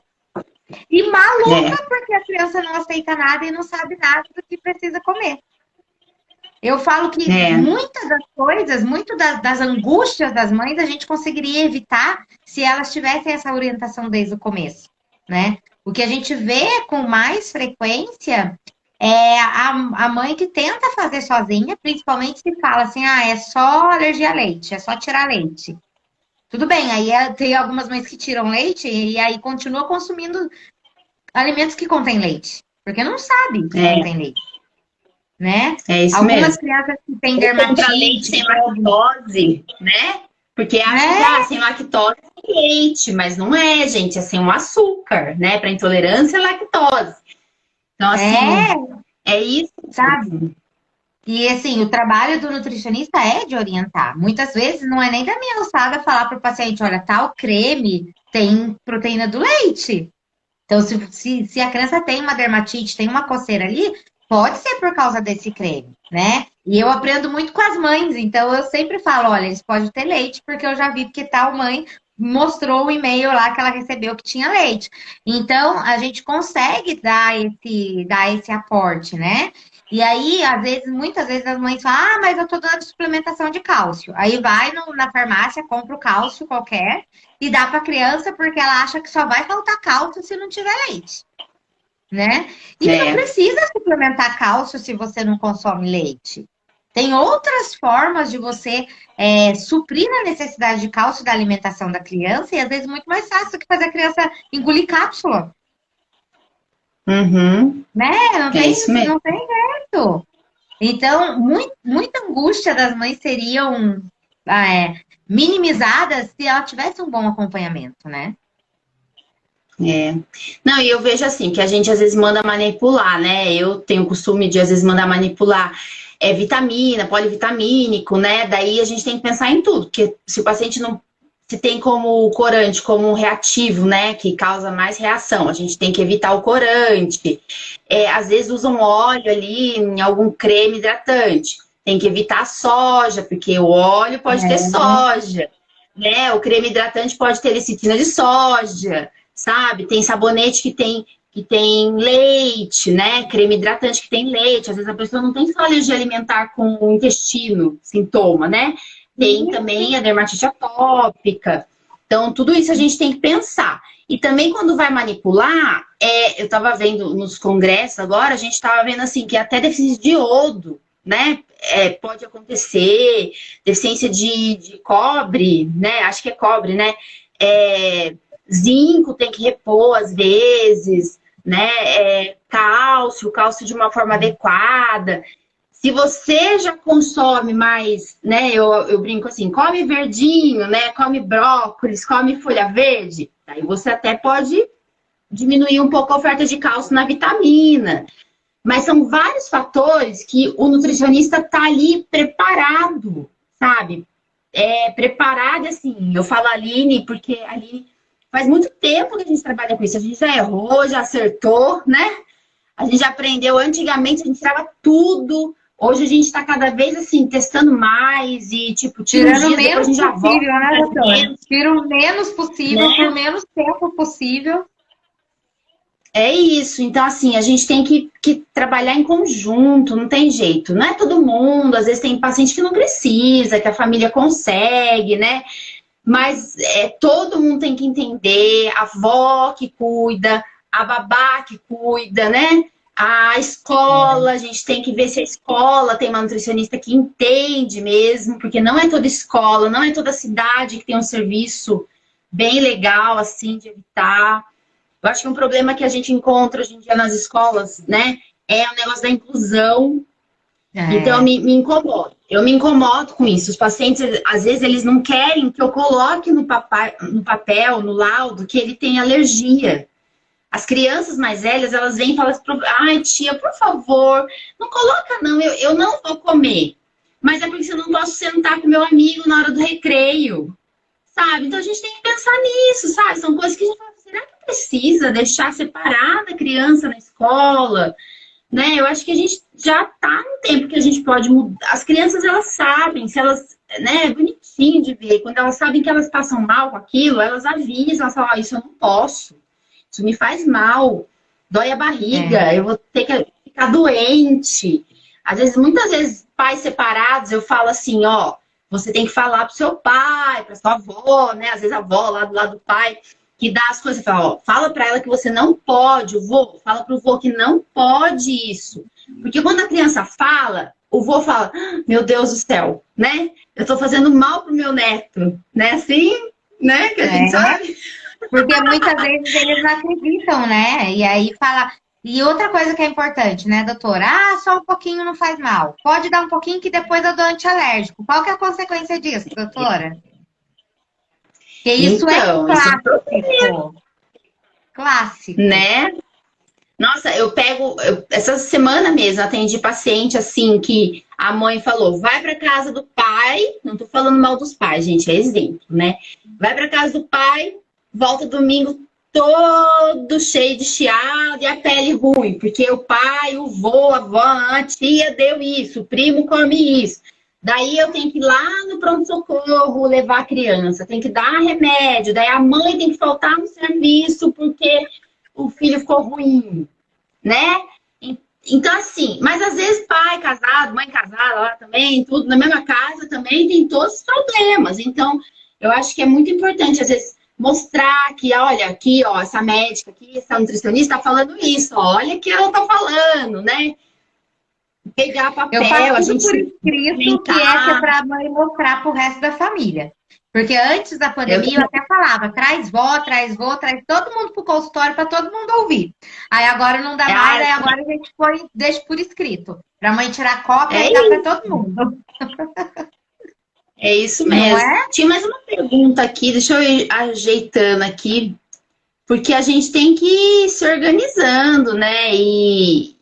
E maluca, porque a criança não aceita nada e não sabe nada do que precisa comer. Eu falo que muitas das coisas, das angústias das mães, a gente conseguiria evitar se elas tivessem essa orientação desde o começo, né? O que a gente vê com mais frequência é a mãe que tenta fazer sozinha, principalmente se fala assim, é só alergia a leite, é só tirar leite. Tudo bem, aí tem algumas mães que tiram leite e aí continua consumindo alimentos que contêm leite, porque não sabe que contém leite, né? É isso algumas mesmo. Crianças que têm dermatite, leite sem lactose, né? Porque acha que sem lactose é leite, mas não é, gente, é sem um açúcar, né? Para intolerância à lactose. Então, assim, é isso, sabe? E, assim, o trabalho do nutricionista é de orientar. Muitas vezes não é nem da minha alçada falar para o paciente, olha, tal creme tem proteína do leite. Então, se a criança tem uma dermatite, tem uma coceira ali, pode ser por causa desse creme, né? E eu aprendo muito com as mães, então eu sempre falo, olha, eles podem ter leite, porque eu já vi que tal mãe mostrou o e-mail lá que ela recebeu que tinha leite. Então, a gente consegue dar esse aporte, né? E aí, muitas vezes as mães falam, mas eu tô dando suplementação de cálcio. Aí vai na farmácia, compra o cálcio qualquer e dá para a criança porque ela acha que só vai faltar cálcio se não tiver leite, né? E não precisa suplementar cálcio se você não consome leite. Tem outras formas de você suprir a necessidade de cálcio da alimentação da criança e às vezes muito mais fácil do que fazer a criança engolir cápsula. Uhum. Né? Não tem jeito. Então, muita angústia das mães seriam minimizadas se ela tivesse um bom acompanhamento, né? Não, e eu vejo assim, que a gente às vezes manda manipular, né? Eu tenho o costume de às vezes mandar manipular vitamina, polivitamínico, né? Daí a gente tem que pensar em tudo, porque se o paciente não se tem como corante, como um reativo, né, que causa mais reação, a gente tem que evitar o corante. Às vezes usam óleo ali em algum creme hidratante, tem que evitar a soja, porque o óleo pode ter soja, né? O creme hidratante pode ter lecitina de soja, sabe? Tem sabonete que tem leite, né? Creme hidratante que tem leite. Às vezes a pessoa não tem só alergia alimentar com o intestino, sintoma, né? Tem também a dermatite atópica. Então, tudo isso a gente tem que pensar. E também quando vai manipular, eu estava vendo nos congressos agora, a gente estava vendo assim, que até deficiência de iodo, né? Pode acontecer, deficiência de cobre, né? Acho que é cobre, né? Zinco tem que repor às vezes, né? Cálcio de uma forma adequada. Se você já consome mais, né? Eu brinco assim, come verdinho, né? Come brócolis, come folha verde, aí você até pode diminuir um pouco a oferta de cálcio na vitamina. Mas são vários fatores que o nutricionista tá ali preparado, sabe? Preparado, assim, eu falo Aline, porque a Aline faz muito tempo que a gente trabalha com isso. A gente já errou, já acertou, né? A gente já aprendeu. Antigamente a gente tirava tudo. Hoje a gente está cada vez assim, testando mais e, tipo, tirando o menos possível, né, doutora? Tira o menos possível, por menos tempo possível. É isso, então assim, a gente tem que trabalhar em conjunto, não tem jeito. Não é todo mundo, às vezes tem paciente que não precisa, que a família consegue, né? Mas todo mundo tem que entender, a avó que cuida, a babá que cuida, né? A escola, a gente tem que ver se a escola tem uma nutricionista que entende mesmo, porque não é toda escola, não é toda cidade que tem um serviço bem legal, assim, de evitar. Eu acho que um problema que a gente encontra hoje em dia nas escolas, né, é o negócio da inclusão. Então, É, me incomodo. Eu me incomodo com isso. Os pacientes, às vezes, eles não querem que eu coloque no papel, no laudo, que ele tem alergia. As crianças mais velhas, elas vêm e falam assim, ai, tia, por favor, não coloca não, eu não vou comer. Mas é porque eu não posso sentar com meu amigo na hora do recreio, sabe? Então, a gente tem que pensar nisso, sabe? São coisas que a gente fala, será que precisa deixar separada a criança na escola? Né? Eu acho que a gente já está no tempo que a gente pode mudar. As crianças, elas sabem, se elas, né, é bonitinho de ver, quando elas sabem que elas passam mal com aquilo, elas avisam, elas falam, oh, isso eu não posso, isso me faz mal, dói a é. barriga, eu vou ter que ficar doente. Às vezes, muitas vezes, pais separados, eu falo assim, ó, você tem que falar pro seu pai, pra sua avó, né? Às vezes a avó lá do lado do pai, que dá as coisas, fala, ó, fala para ela que você não pode, o vô, fala pro vô que não pode isso. Porque quando a criança fala, o vô fala, "Ah, meu Deus do céu, né? Eu tô fazendo mal pro meu neto", né? Assim, né? Que a gente É, sabe. porque muitas vezes eles não acreditam, né? E aí fala. E outra coisa que é importante, né, doutora? Ah, só um pouquinho não faz mal. Pode dar um pouquinho que depois eu dou antialérgico. Qual que é a consequência disso, doutora? Porque isso é Então, isso é um problema, clássico. Clássico. né? Nossa, essa semana mesmo atendi paciente assim que a mãe falou, vai para casa do pai, não tô falando mal dos pais, gente, é exemplo, né? Vai para casa do pai, volta domingo todo cheio de chiado e a pele ruim, porque o pai, o vô, a avó, a tia deu isso, o primo come isso. Daí eu tenho que ir lá no pronto-socorro levar a criança, tem que dar remédio, daí a mãe tem que faltar no serviço porque o filho ficou ruim, né? Então, assim, mas às vezes pai casado, mãe casada lá também, tudo na mesma casa também tem todos os problemas. Então, eu acho que é muito importante, às vezes, mostrar que, olha, aqui, ó, essa médica aqui, essa nutricionista tá falando isso, ó, olha o que ela tá falando, né? Pegar Eu faço papel, a tudo gente por escrito, que é comentar. para a mãe mostrar para o resto da família. Porque antes da Eu pandemia eu também. até falava, traz vó, traz vô, traz todo mundo para o consultório para todo mundo ouvir. Aí agora não dá mais, aí agora a gente deixa por escrito. Para a mãe tirar cópia É e dar para isso, todo mundo. é isso Não mesmo. é? Tinha mais uma pergunta aqui, deixa eu ir ajeitando aqui. Porque a gente tem que ir se organizando, né? E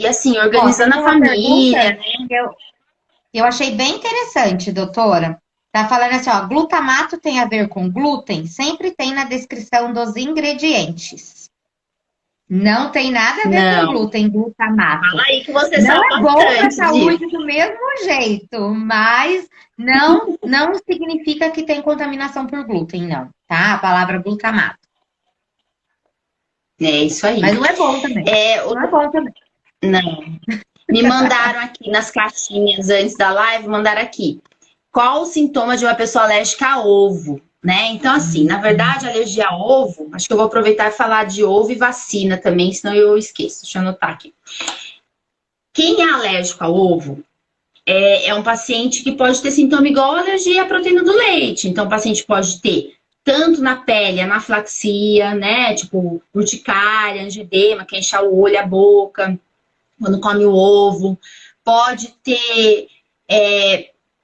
assim, Ó, tem organizando a uma família, pergunta né? que eu achei bem interessante, doutora. Tá falando assim, ó, glutamato tem a ver com glúten? Sempre tem na descrição dos ingredientes. Não tem nada a ver com Não. glúten, Fala glutamato. aí que você Não sabe é bom para a bastante disso. saúde do mesmo jeito, mas não significa que tem contaminação por glúten, não, tá? A palavra glutamato. É isso aí. Mas não é bom também. É, Não é bom também. não. Me mandaram aqui nas caixinhas antes da live, mandaram aqui. Qual o sintoma de uma pessoa alérgica a ovo? Né? Então, assim, na verdade, alergia a ovo, acho que eu vou aproveitar e falar de ovo e vacina também, senão eu esqueço. Deixa eu anotar aqui. Quem é alérgico ao ovo é um paciente que pode ter sintoma igual a alergia à proteína do leite. Então, o paciente pode ter tanto na pele, anafilaxia, né? Tipo, urticária, angedema, que enche o olho, a boca, quando come o ovo. Pode ter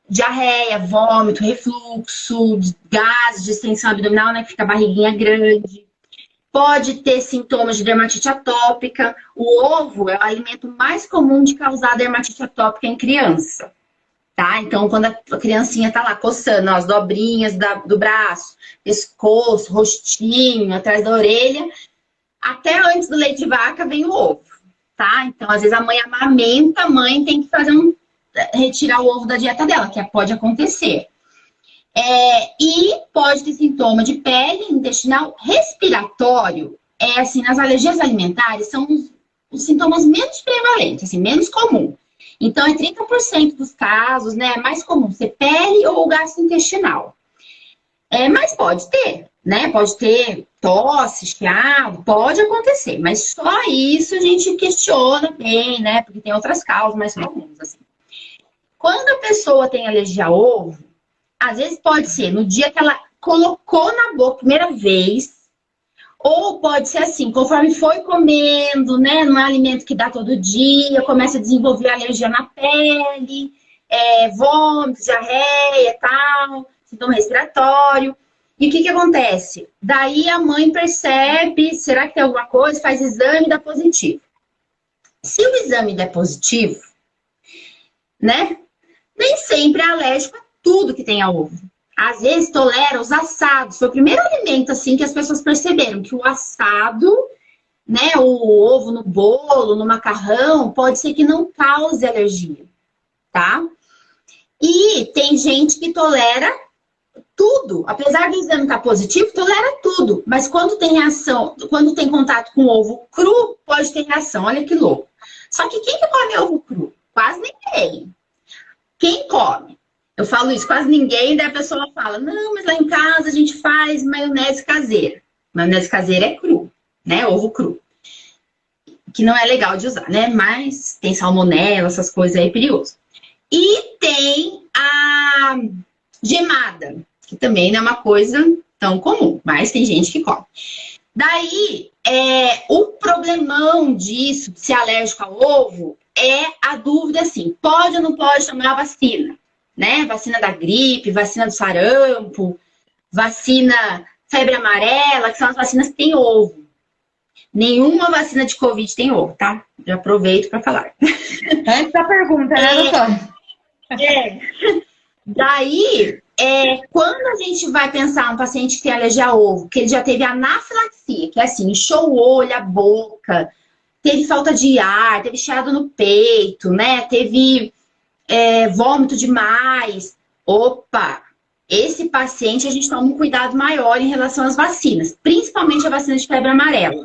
diarreia, vômito, refluxo, gases, distensão abdominal, né? Que fica a barriguinha grande. Pode ter sintomas de dermatite atópica. O ovo é o alimento mais comum de causar dermatite atópica em criança. Tá? Então, quando a criancinha tá lá coçando ó, as dobrinhas do braço, pescoço, rostinho, atrás da orelha, até antes do leite de vaca vem o ovo, tá? Então, às vezes a mãe amamenta, a mãe tem que retirar o ovo da dieta dela, que pode acontecer. E pode ter sintoma de pele, intestinal, respiratório. assim, nas alergias alimentares são os sintomas menos prevalentes, assim, menos comum. Então, é 30% dos casos, né? É mais comum ser pele ou gastrointestinal. Mas pode ter, né? Pode ter tosse, chiado, pode acontecer. Mas só isso a gente questiona bem, né? Porque tem outras causas mais comuns, assim. Quando a pessoa tem alergia a ovo, às vezes pode ser no dia que ela colocou na boca a primeira vez, ou pode ser assim, conforme foi comendo, né? Não é alimento que dá todo dia, começa a desenvolver alergia na pele, vômito, diarreia, tal, sintoma respiratório. E o que acontece? Daí a mãe percebe, será que tem alguma coisa? Faz exame e dá positivo. Se o exame der positivo, né? Nem sempre é alérgico a tudo que tem a ovo. Às vezes tolera os assados. Foi o primeiro alimento assim que as pessoas perceberam que o assado, né, o ovo no bolo, no macarrão, pode ser que não cause alergia, tá? E tem gente que tolera tudo. Apesar do exame estar positivo, tolera tudo. Mas quando tem reação, quando tem contato com ovo cru, pode ter reação. Olha que louco. Só que quem que come ovo cru? Quase ninguém. Quem come? Eu falo isso, quase ninguém, daí a pessoa fala, não, mas lá em casa a gente faz maionese caseira. Maionese caseira é cru, né? Ovo cru. Que não é legal de usar, né? Mas tem salmonela, essas coisas aí, perigoso. E tem a gemada, que também não é uma coisa tão comum, mas tem gente que come. Daí, o problemão disso, de ser alérgico ao ovo, é a dúvida assim, pode ou não pode tomar a vacina? Né? Vacina da gripe, vacina do sarampo, vacina febre amarela, que são as vacinas que têm ovo. Nenhuma vacina de Covid tem ovo, tá? Já aproveito para falar. Antes da pergunta, né, doutora? Daí, quando a gente vai pensar um paciente que tem alergia a ovo, que ele já teve anafilaxia, que é assim, inchou o olho, a boca, teve falta de ar, teve chiado no peito, né? Teve vômito demais. Opa! Esse paciente a gente toma um cuidado maior em relação às vacinas, principalmente a vacina de febre amarela.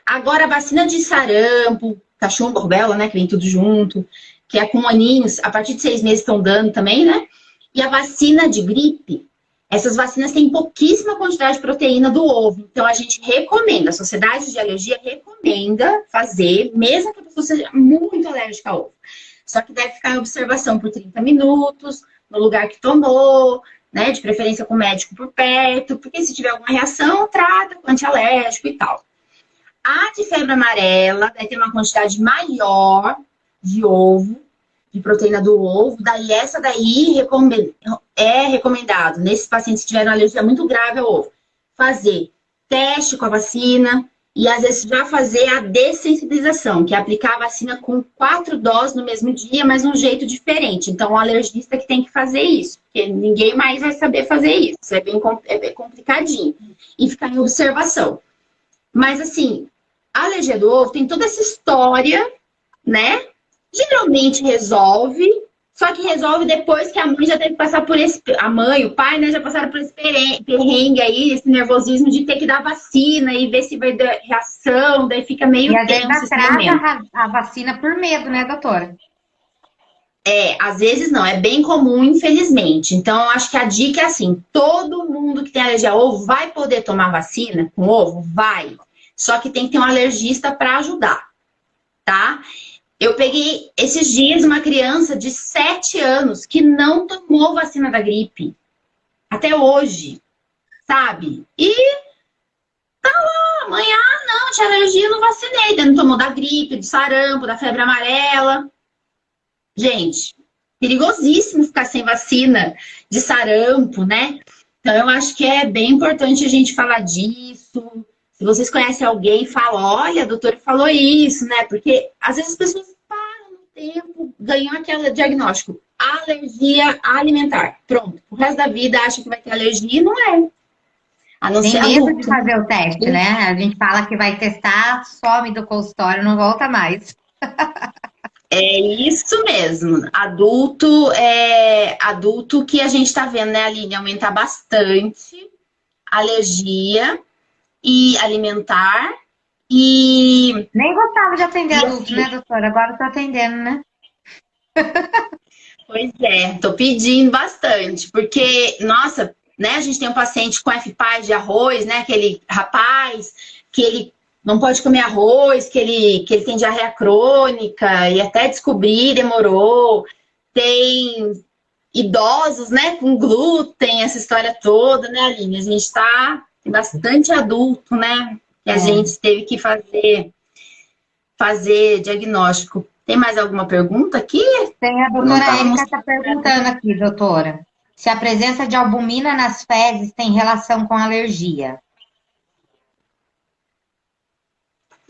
Agora, a vacina de sarampo, cachumba, rubéola, né? Que vem tudo junto, que é com aninhos, a partir de 6 meses estão dando também, né? E a vacina de gripe, essas vacinas têm pouquíssima quantidade de proteína do ovo. Então, a gente recomenda, a Sociedade de Alergia recomenda fazer, mesmo que a pessoa seja muito alérgica ao ovo. Só que deve ficar em observação por 30 minutos, no lugar que tomou, né? De preferência com o médico por perto, porque se tiver alguma reação, trata com antialérgico e tal. A de febre amarela deve ter uma quantidade maior de ovo, de proteína do ovo. Daí essa daí é recomendado, nesses pacientes que tiveram alergia muito grave ao ovo, fazer teste com a vacina e às vezes já fazer a dessensibilização, que é aplicar a vacina com 4 doses no mesmo dia, mas de um jeito diferente. Então, o alergista que tem que fazer isso, porque ninguém mais vai saber fazer isso. É bem complicadinho. E ficar em observação. Mas, assim, a alergia do ovo tem toda essa história, né? Geralmente resolve, só que resolve depois que a mãe já teve que passar por esse... A mãe, o pai, né, já passaram por esse perrengue aí, esse nervosismo de ter que dar vacina e ver se vai dar reação, daí fica meio tenso esse momento. Atrasa a vacina por medo, né, doutora? Às vezes não, é bem comum, infelizmente. Então, eu acho que a dica é assim, todo mundo que tem alergia ao ovo vai poder tomar vacina com ovo? Vai. Só que tem que ter um alergista para ajudar, tá? Eu peguei esses dias uma criança de 7 anos que não tomou vacina da gripe. Até hoje, sabe? E tá lá, mãe, não, tinha alergia, não vacinei. Não tomou da gripe, do sarampo, da febre amarela. Gente, perigosíssimo ficar sem vacina de sarampo, né? Então, eu acho que é bem importante a gente falar disso. Se vocês conhecem alguém, fala, olha, a doutora falou isso, né? Porque às vezes as pessoas param no tempo, ganham aquele diagnóstico, alergia alimentar. Pronto, o resto da vida acha que vai ter alergia e não é. A não ser Tem medo adulto. de fazer o teste, né? A gente fala que vai testar, some do consultório, não volta mais. É isso mesmo. Adulto que a gente tá vendo, né, Aline, aumentar bastante alergia. e alimentar e Nem gostava de atender adultos, assim, né, doutora? Agora eu tô atendendo, né? pois é, tô pedindo bastante, porque, nossa, né, a gente tem um paciente com FPAS de arroz, né, aquele rapaz que ele não pode comer arroz, que ele tem diarreia crônica, e até descobrir demorou. Tem idosos, né, com glúten, essa história toda, né, Aline? A gente tem bastante adulto, né, que a É. gente teve que fazer diagnóstico. Tem mais alguma pergunta aqui? Tem a Não doutora estava Érica está mostrando. perguntando aqui, doutora, se a presença de albumina nas fezes tem relação com alergia.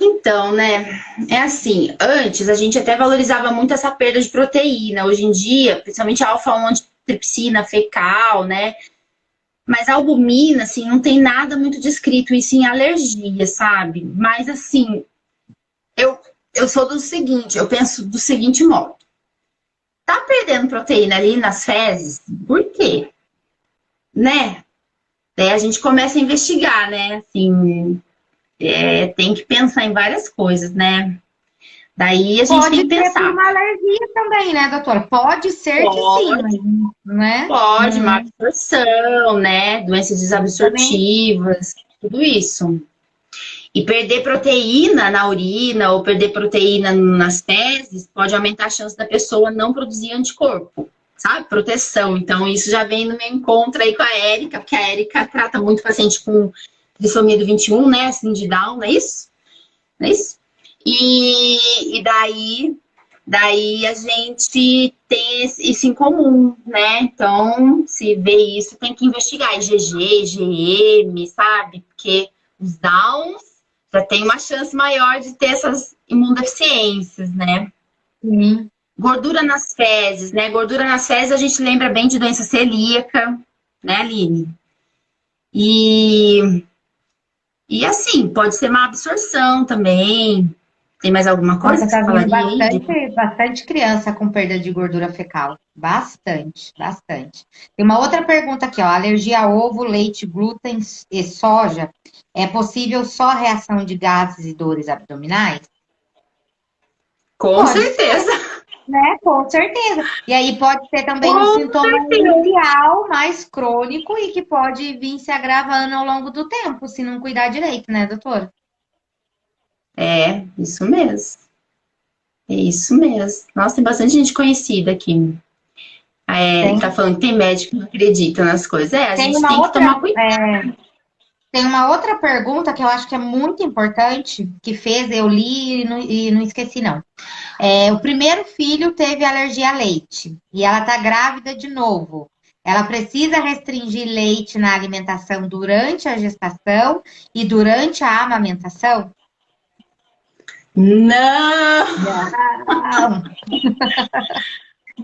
Então, né, é assim, antes a gente até valorizava muito essa perda de proteína. Hoje em dia, principalmente a alfa-1 antitrypsina fecal, né, mas a albumina, assim, não tem nada muito descrito isso em alergia, sabe? Mas, assim, eu, eu sou do seguinte, eu penso do seguinte modo. Tá perdendo proteína ali nas fezes? Por quê? Né? Daí a gente começa a investigar, né? Assim, tem que pensar em várias coisas, né? Daí a gente Pode tem que ser por pensar. uma alergia também, né, doutora? Pode ser que sim, Pode, mas, né? pode, má absorção, né? Doenças Também. desabsortivas, tudo isso. E perder proteína na urina ou perder proteína nas fezes pode aumentar a chance da pessoa não produzir anticorpo, sabe? Proteção. Então, isso já vem no meu encontro aí com a Érica, porque a Érica trata muito paciente com trissomia do 21, né? Assim, de Down, não é isso? Não é isso? E daí a gente tem isso em comum, né? Então, se vê isso, tem que investigar IgG, IgM, sabe? Porque os Downs já tem uma chance maior de ter essas imunodeficiências, né? Sim. Gordura nas fezes, né? Gordura nas fezes a gente lembra bem de doença celíaca, né, Aline? E assim, pode ser má absorção também. Tem mais alguma coisa Nossa, que você tá vindo falaria aí? bastante criança com perda de gordura fecal. Bastante, bastante. Tem uma outra pergunta aqui, ó. Alergia a ovo, leite, glúten e soja. É possível só reação de gases e dores abdominais? Com Pode ser, certeza. né? Com certeza. E aí pode ser também um Com sintoma certeza. inicial, mais crônico e que pode vir se agravando ao longo do tempo, se não cuidar direito, né, doutora? É, isso mesmo. É isso mesmo. Nossa, tem bastante gente conhecida aqui. Tem, Tá falando que tem médico que não acredita nas coisas. A tem gente uma tem que outra, tomar cuidado. tem uma outra pergunta que eu acho que é muito importante, que fez, eu li e não esqueci, não. O primeiro filho teve alergia a leite e ela está grávida de novo. Ela precisa restringir leite na alimentação durante a gestação e durante a amamentação? Não!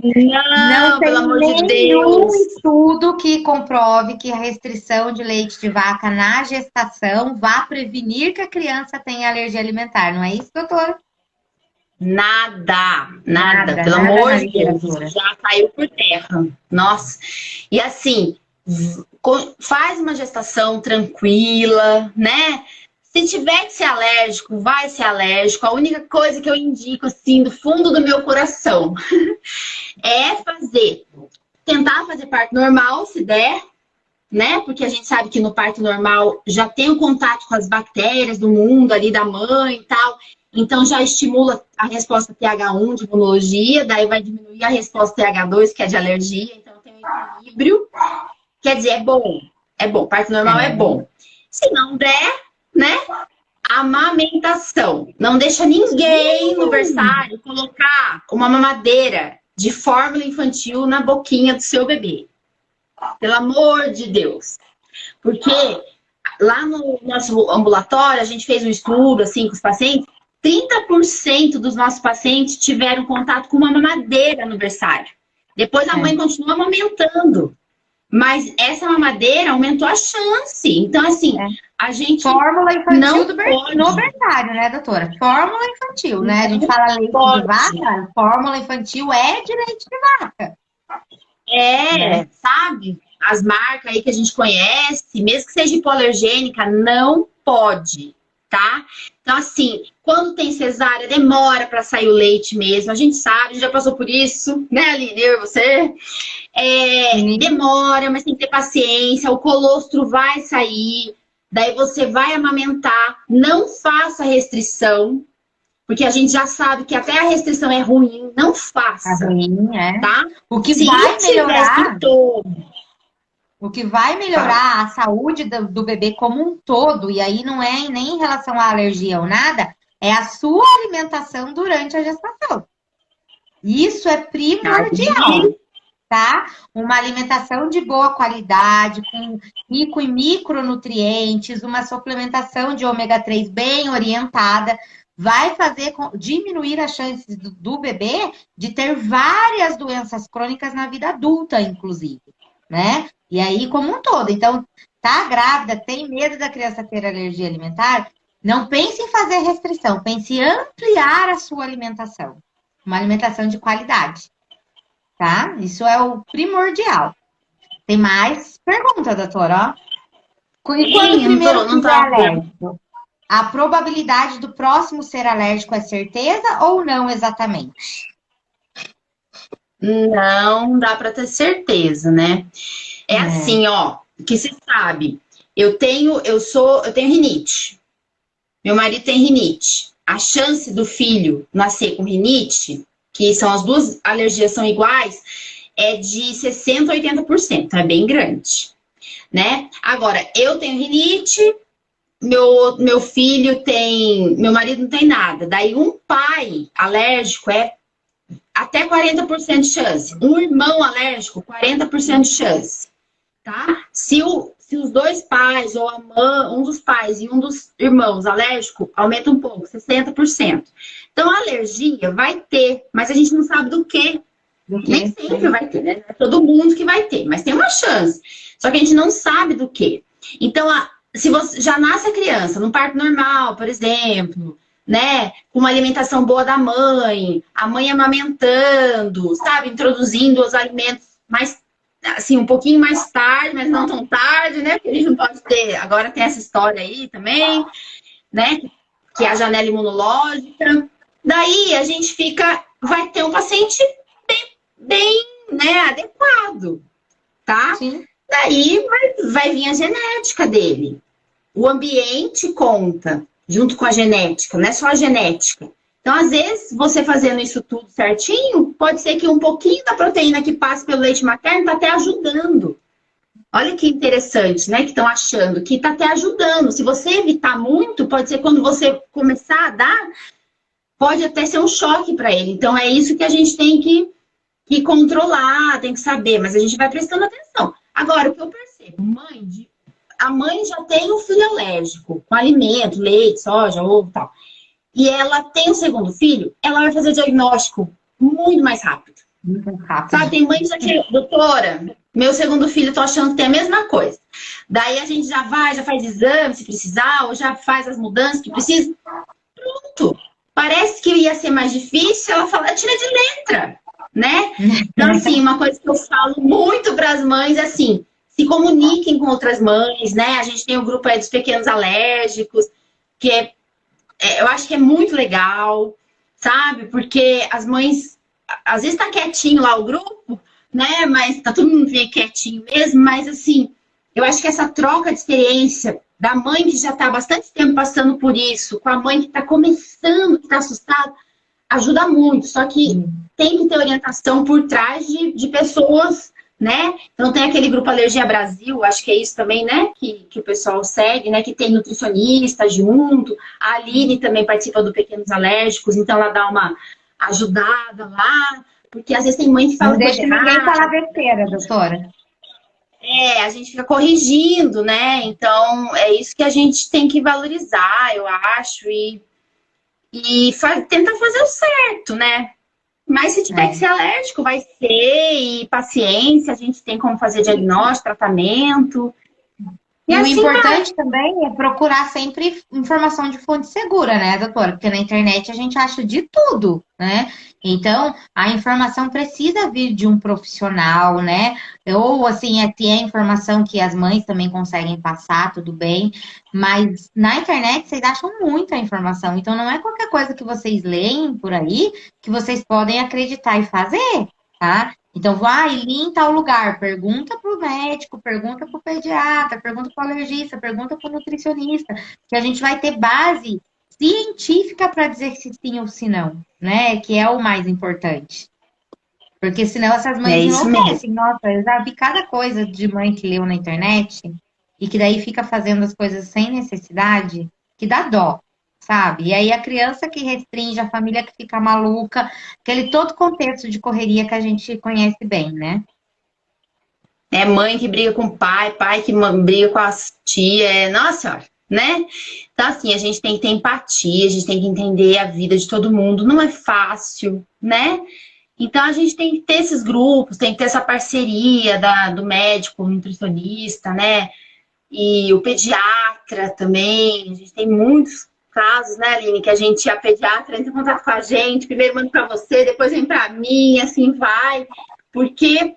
Não, não Não, pelo tem amor de nenhum Deus. estudo que comprove que a restrição de leite de vaca na gestação vá prevenir que a criança tenha alergia alimentar, não é isso, doutora? Nada, nada. Nada, Pelo nada na amor de Deus. Isso literatura. já caiu por terra. Nossa. E assim, faz uma gestação tranquila, né? Se tiver que ser alérgico, vai ser alérgico. A única coisa que eu indico, assim, do fundo do meu coração, é tentar fazer parto normal, se der, né? Porque a gente sabe que no parto normal já tem o contato com as bactérias do mundo ali da mãe e tal. Então já estimula a resposta TH1 de imunologia, daí vai diminuir a resposta TH2, que é de alergia. Então tem um equilíbrio. Quer dizer, é bom. É bom. Parto normal é É. bom. Se não der, né? Amamentação. Não deixa ninguém no berçário colocar uma mamadeira de fórmula infantil na boquinha do seu bebê. Pelo amor de Deus. Porque lá no nosso ambulatório, a gente fez um estudo assim com os pacientes, 30% dos nossos pacientes tiveram contato com uma mamadeira no berçário. Depois a mãe É. continua amamentando. Mas essa mamadeira aumentou a chance. Então, assim, É. a gente Fórmula infantil não pode. no berçário, né, doutora? Fórmula infantil, né? A gente Não fala leite de pode. vaca, fórmula infantil é de leite de vaca, né? Sabe? As marcas aí que a gente conhece, mesmo que seja hipoalergênica, não pode, tá? Então, assim, quando tem cesárea, demora para sair o leite mesmo. A gente sabe, a gente já passou por isso, né, Aline? Eu e você. Demora, mas tem que ter paciência. O colostro vai sair, daí você vai amamentar. Não faça restrição, porque a gente já sabe que até a restrição é ruim. Não faça, ruim, tá? O que Se vai melhorar, sintoma, o que vai melhorar a saúde do bebê como um todo, e aí não é nem em relação à alergia ou nada, é a sua alimentação durante a gestação. Isso é primordial, tá? Uma alimentação de boa qualidade, com rico em micronutrientes, uma suplementação de ômega 3 bem orientada, vai fazer diminuir as chances do bebê de ter várias doenças crônicas na vida adulta, inclusive, né? E aí, como um todo. Então, tá grávida, tem medo da criança ter alergia alimentar? Não pense em fazer restrição, pense em ampliar a sua alimentação. Uma alimentação de qualidade, tá? Isso é o primordial. Tem mais pergunta, doutora? E quando o primeiro fizer alérgico? A probabilidade do próximo ser alérgico é certeza ou não exatamente? Não dá para ter certeza, né? Assim, ó, que se sabe. Eu tenho rinite. Meu marido tem rinite. A chance do filho nascer com rinite, que são as duas alergias são iguais, é de 60% a 80%, é bem grande, né? Agora, eu tenho rinite, meu filho tem, meu marido não tem nada. Daí um pai alérgico é até 40% de chance. Um irmão alérgico, 40% de chance, tá? Se os dois pais, ou um dos pais e um dos irmãos alérgico, aumenta um pouco, 60%. Então, a alergia vai ter, mas a gente não sabe do quê. Nem sempre vai ter, né? Não é todo mundo que vai ter, mas tem uma chance. Só que a gente não sabe do quê. Então, se você já nasce a criança num parto normal, por exemplo, né? Com uma alimentação boa da mãe, a mãe amamentando, sabe? Introduzindo os alimentos mais assim, um pouquinho mais tarde, mas não tão tarde, né? Porque a gente não pode ter. Agora tem essa história aí também, né? Que é a janela imunológica. Daí a gente vai ter um paciente bem, né, adequado, tá? Sim. Daí vai vir a genética dele. O ambiente conta, junto com a genética, não é só a genética. Então, às vezes, você fazendo isso tudo certinho, pode ser que um pouquinho da proteína que passa pelo leite materno está até ajudando. Olha que interessante, né? Que estão achando que está até ajudando. Se você evitar muito, pode ser quando você começar a dar, pode até ser um choque para ele. Então, é isso que a gente tem que controlar, tem que saber, mas a gente vai prestando atenção. Agora, o que eu percebo, a mãe já tem um filho alérgico, com alimento, leite, soja, ovo e tal. E ela tem o segundo filho, ela vai fazer diagnóstico muito mais rápido. Muito rápido. Sabe, tem mãe que já chega, doutora, meu segundo filho, tô achando que tem a mesma coisa. Daí a gente já faz exame se precisar, ou já faz as mudanças que precisa. Pronto. Parece que ia ser mais difícil, ela fala, tira de letra, né? Então, assim, uma coisa que eu falo muito para as mães é assim, se comuniquem com outras mães, né? A gente tem o grupo aí dos pequenos alérgicos, que eu acho que é muito legal, sabe? Porque as mães, às vezes tá quietinho lá o grupo, né? Mas tá todo mundo meio quietinho mesmo, mas assim, eu acho que essa troca de experiência da mãe que já tá há bastante tempo passando por isso, com a mãe que tá começando, que tá assustada, ajuda muito. Só que tem que ter orientação por trás de pessoas, né? Então tem aquele grupo Alergia Brasil, acho que é isso também, né? Que o pessoal segue, né? Que tem nutricionista junto. A Aline também participa do Pequenos Alérgicos, então ela dá uma ajudada lá, porque às vezes tem mãe que fala. Não deixa ninguém falar besteira, doutora. A gente fica corrigindo, né? Então é isso que a gente tem que valorizar, eu acho, e tentar fazer o certo, né? Mas se tiver que ser alérgico, vai ser, e paciência, a gente tem como fazer diagnóstico, tratamento. E E o assim vai. importante também é procurar sempre informação de fonte segura, né, doutora? Porque na internet a gente acha de tudo, né? Então, a informação precisa vir de um profissional, né? Ou, assim, é informação que as mães também conseguem passar, tudo bem. Mas na internet vocês acham muita informação. Então, não é qualquer coisa que vocês leem por aí que vocês podem acreditar e fazer, tá? Então, vai, li em tal lugar, pergunta para o médico, pergunta para o pediatra, pergunta para o alergista, pergunta para o nutricionista, que a gente vai ter base científica para dizer se sim ou se não, né? Que é o mais importante. Porque senão essas É mães isso mesmo. enlouquecem. Nossa, eu já vi cada coisa de mãe que leu na internet e que daí fica fazendo as coisas sem necessidade, que dá dó, sabe? E aí a criança que restringe, a família que fica maluca, aquele todo contexto de correria que a gente conhece bem, né? É mãe que briga com o pai, pai que briga com as tia, nossa senhora, né? Então, assim, a gente tem que ter empatia, a gente tem que entender a vida de todo mundo, não é fácil, né? Então, a gente tem que ter esses grupos, tem que ter essa parceria do médico, o nutricionista, né? E o pediatra também. A gente tem muitos casos, né, Aline, que a pediatra entra em contato com a gente, primeiro manda para você, depois vem para mim, assim vai, porque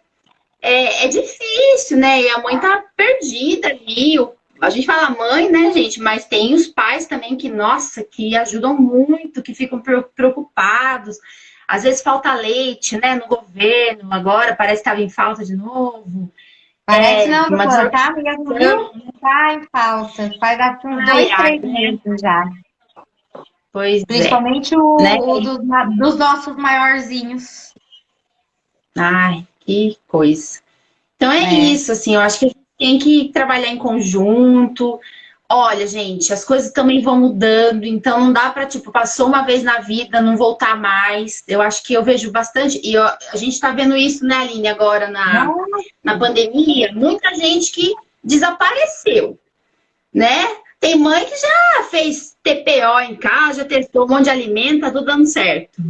é difícil, né? E a mãe tá perdida ali. A gente fala mãe, né, gente? Mas tem os pais também que, nossa, que ajudam muito, que ficam preocupados. Às vezes falta leite, né, no governo. Agora parece que estava em falta de novo. Parece não, Uma doutora, tá mesmo, viu? desorganização. Não tá em falta. Faz acho uns Ai, dois, ai, três né? meses já. Pois é, Principalmente né? o dos nossos maiorzinhos. Ai, que coisa. Então é É. isso, assim, eu acho que a gente tem que trabalhar em conjunto. Olha, gente, as coisas também vão mudando, então não dá para, tipo, passou uma vez na vida, não voltar mais. Eu acho que eu vejo bastante, a gente está vendo isso, né, Aline, agora na pandemia, muita gente que desapareceu, né? Tem mãe que já fez TPO em casa, já testou um monte de alimento, tá tudo dando certo,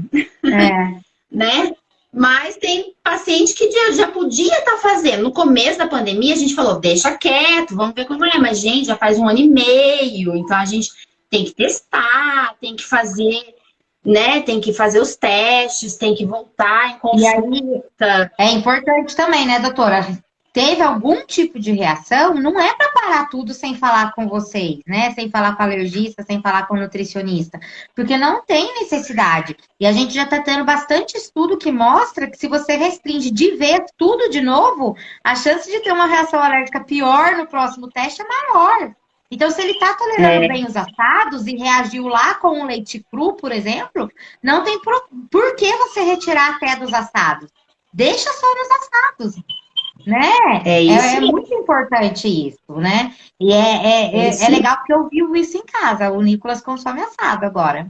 É. né? Mas tem paciente que já podia estar fazendo. No começo da pandemia, a gente falou, deixa quieto, vamos ver como é. Mas, gente, já faz 1 ano e meio, então a gente tem que testar, tem que fazer, né? Tem que fazer os testes, tem que voltar em E aí consulta. é importante também, né, doutora? Teve algum tipo de reação, não é para parar tudo sem falar com vocês, né? Sem falar com o alergista, sem falar com o nutricionista, porque não tem necessidade. E a gente já está tendo bastante estudo que mostra que se você restringe de vez tudo de novo, a chance de ter uma reação alérgica pior no próximo teste é maior. Então, se ele está tolerando É, bem os assados e reagiu lá com o leite cru, por exemplo, não tem por que você retirar até dos assados. Deixa só nos assados, né? é É, isso é mesmo. muito importante isso, né? E É é isso mesmo. legal porque eu vivo isso em casa. O Nicolas consome assado agora.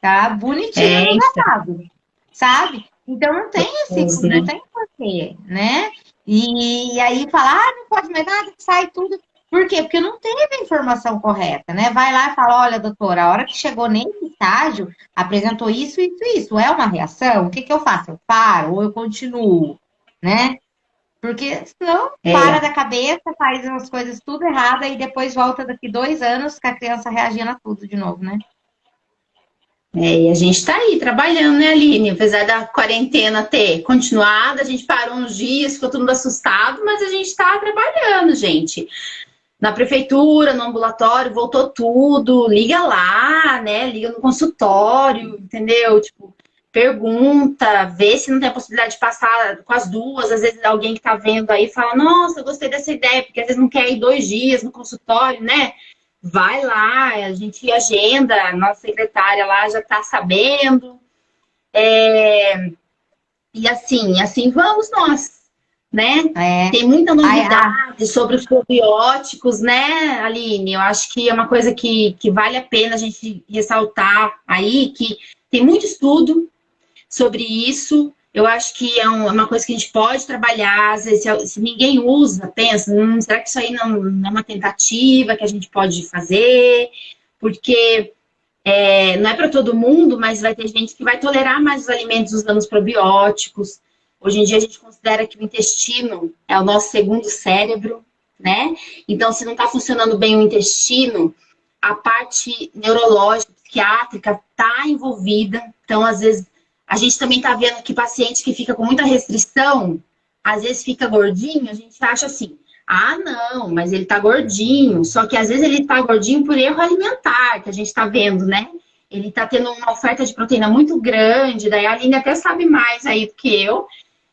Tá bonitinho É, nos então, assados, sabe? Então não tem não né? tem porquê, né? E aí falar, não pode mais nada, sai tudo. Por quê? Porque não teve a informação correta, né? Vai lá e fala, olha, doutora, a hora que chegou nesse estágio, apresentou isso, isso, isso. É uma reação? O que que eu faço? Eu paro ou eu continuo, né? Porque senão para É. da cabeça, faz as coisas tudo errada e depois volta daqui 2 anos com a criança reagindo a tudo de novo, né? E a gente está aí trabalhando, né, Aline? Apesar da quarentena ter continuado, a gente parou uns dias, ficou todo mundo assustado, mas a gente está trabalhando, gente. Na prefeitura, no ambulatório, voltou tudo. Liga lá, né? Liga no consultório, entendeu? Tipo, pergunta, vê se não tem a possibilidade de passar com as duas. Às vezes alguém que tá vendo aí fala, nossa, eu gostei dessa ideia, porque às vezes não quer ir 2 dias no consultório, né? Vai lá, a gente agenda, a nossa secretária lá já tá sabendo. E assim vamos nós, né? É, Tem muita a, novidade sobre os probióticos, né, Aline? Eu acho que é uma coisa que vale a pena a gente ressaltar aí, que tem muito estudo sobre isso. Eu acho que é uma coisa que a gente pode trabalhar. Às vezes, se ninguém usa, pensa, será que isso aí não é uma tentativa que a gente pode fazer? Porque não é para todo mundo, mas vai ter gente que vai tolerar mais os alimentos usando os probióticos. Hoje em dia a gente considera que o intestino é o nosso segundo cérebro, né? Então, se não está funcionando bem o intestino, a parte neurológica, psiquiátrica está envolvida. Então, às vezes, a gente também está vendo que paciente que fica com muita restrição, às vezes fica gordinho, a gente acha assim, ah, não, mas ele tá gordinho. Só que às vezes ele tá gordinho por erro alimentar, que a gente tá vendo, né? Ele tá tendo uma oferta de proteína muito grande, daí a Aline até sabe mais aí do que eu,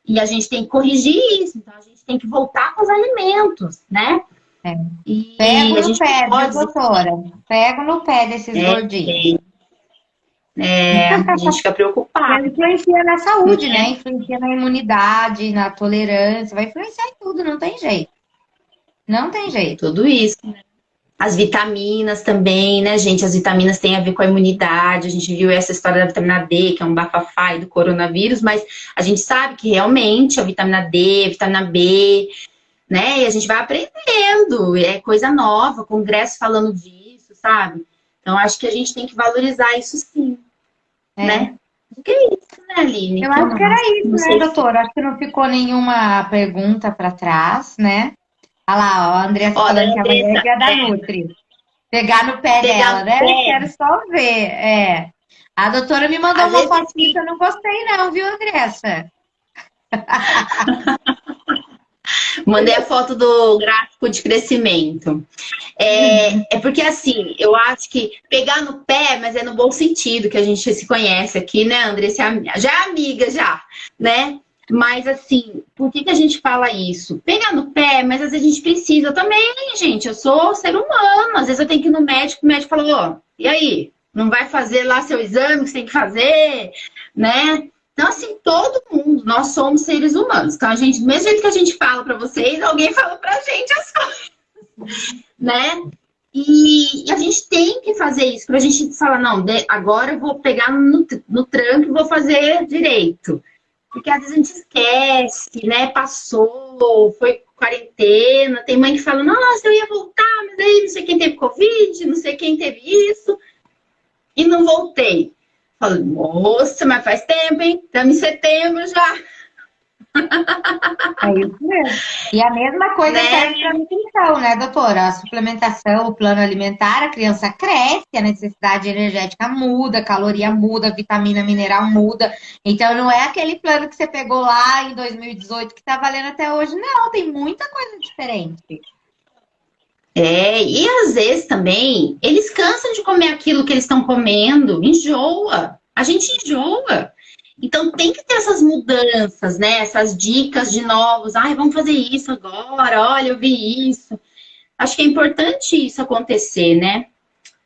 e a gente tem que corrigir isso, então a gente tem que voltar com os alimentos, né? É. E Pego a no gente pé, viu, pode. doutora? Pego no pé desses gordinhos. A gente fica preocupado. Influencia na saúde, né? Influencia na imunidade, na tolerância, vai influenciar em tudo, não tem jeito. Não tem jeito. Tudo isso. As vitaminas também, né, gente? As vitaminas têm a ver com a imunidade. A gente viu essa história da vitamina D, que é um bafafá do coronavírus, mas a gente sabe que realmente a vitamina D, a vitamina B, né? E a gente vai aprendendo, é coisa nova, congresso falando disso, sabe? Então, acho que a gente tem que valorizar isso sim, né? Acho que é isso, né, Aline? Eu acho que era isso, né, doutora? Acho que não ficou nenhuma pergunta para trás, né? Olha lá, ó, a Andressa falando que amanhã é dia da Nutri. Pegar no pé dela, né? Quero só ver. A doutora me mandou uma fotinha que eu não gostei não, viu, Andressa? Mandei a foto do gráfico de crescimento. É porque, assim, eu acho que pegar no pé, mas é no bom sentido, que a gente se conhece aqui, né, Andressa? Já é amiga, já, né? Mas, assim, por que a gente fala isso? Pegar no pé, mas às vezes a gente precisa também, gente. Eu sou ser humano. Às vezes eu tenho que ir no médico, o médico falou, ó, e aí? Não vai fazer lá seu exame que você tem que fazer, né? Então, assim, todo mundo, nós somos seres humanos. Então, a gente, do mesmo jeito que a gente fala pra vocês, alguém fala pra gente as coisas, né? E a gente tem que fazer isso, pra gente falar, não, agora eu vou pegar no tranco e vou fazer direito. Porque às vezes a gente esquece, né? Passou, foi quarentena. Tem mãe que fala, nossa, eu ia voltar, mas aí não sei quem teve Covid, não sei quem teve isso. E não voltei. Falo, moça, mas faz tempo, hein? Estamos em setembro já. É isso mesmo. E a mesma coisa serve para a nutrição, né, doutora? A suplementação, o plano alimentar, a criança cresce, a necessidade energética muda, a caloria muda, a vitamina mineral muda. Então, não é aquele plano que você pegou lá em 2018 que está valendo até hoje. Não, tem muita coisa diferente. E às vezes também, eles cansam de comer aquilo que eles estão comendo, enjoa. A gente enjoa. Então tem que ter essas mudanças, né? Essas dicas de novos. Ai, vamos fazer isso agora. Olha, eu vi isso. Acho que é importante isso acontecer, né?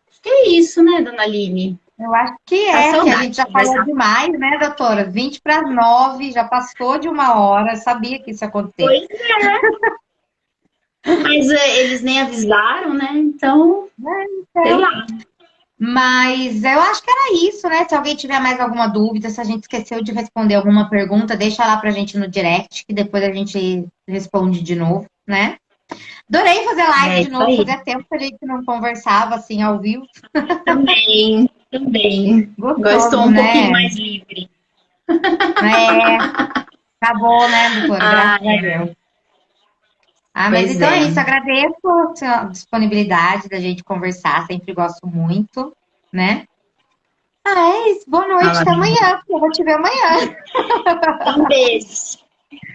Acho que é isso, né, dona Aline? Eu acho que que a gente já falou demais, né, doutora? 20 para as 9, já passou de 1 hora. Eu sabia que isso ia acontecer. Pois é. Mas eles nem avisaram, né? Então, sei lá. Mas eu acho que era isso, né? Se alguém tiver mais alguma dúvida, se a gente esqueceu de responder alguma pergunta, deixa lá pra gente no direct, que depois a gente responde de novo, né? Adorei fazer live de novo, fazia tempo que a gente não conversava assim ao vivo. Também. Gostou um pouquinho mais livre. Tá bom, né, doutora? Graças a Deus. Mas então é isso, agradeço a sua disponibilidade da gente conversar, sempre gosto muito, né? É isso, boa noite, até amanhã, porque eu vou te ver amanhã. Um beijo.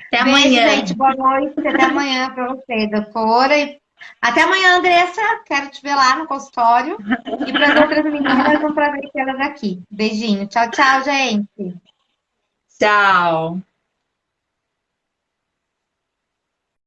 Até amanhã. Gente, boa noite, até amanhã para você, doutora. E até amanhã, Andressa, quero te ver lá no consultório. E para as outras meninas, um prazer ter elas aqui. Beijinho, tchau, tchau, gente. Tchau.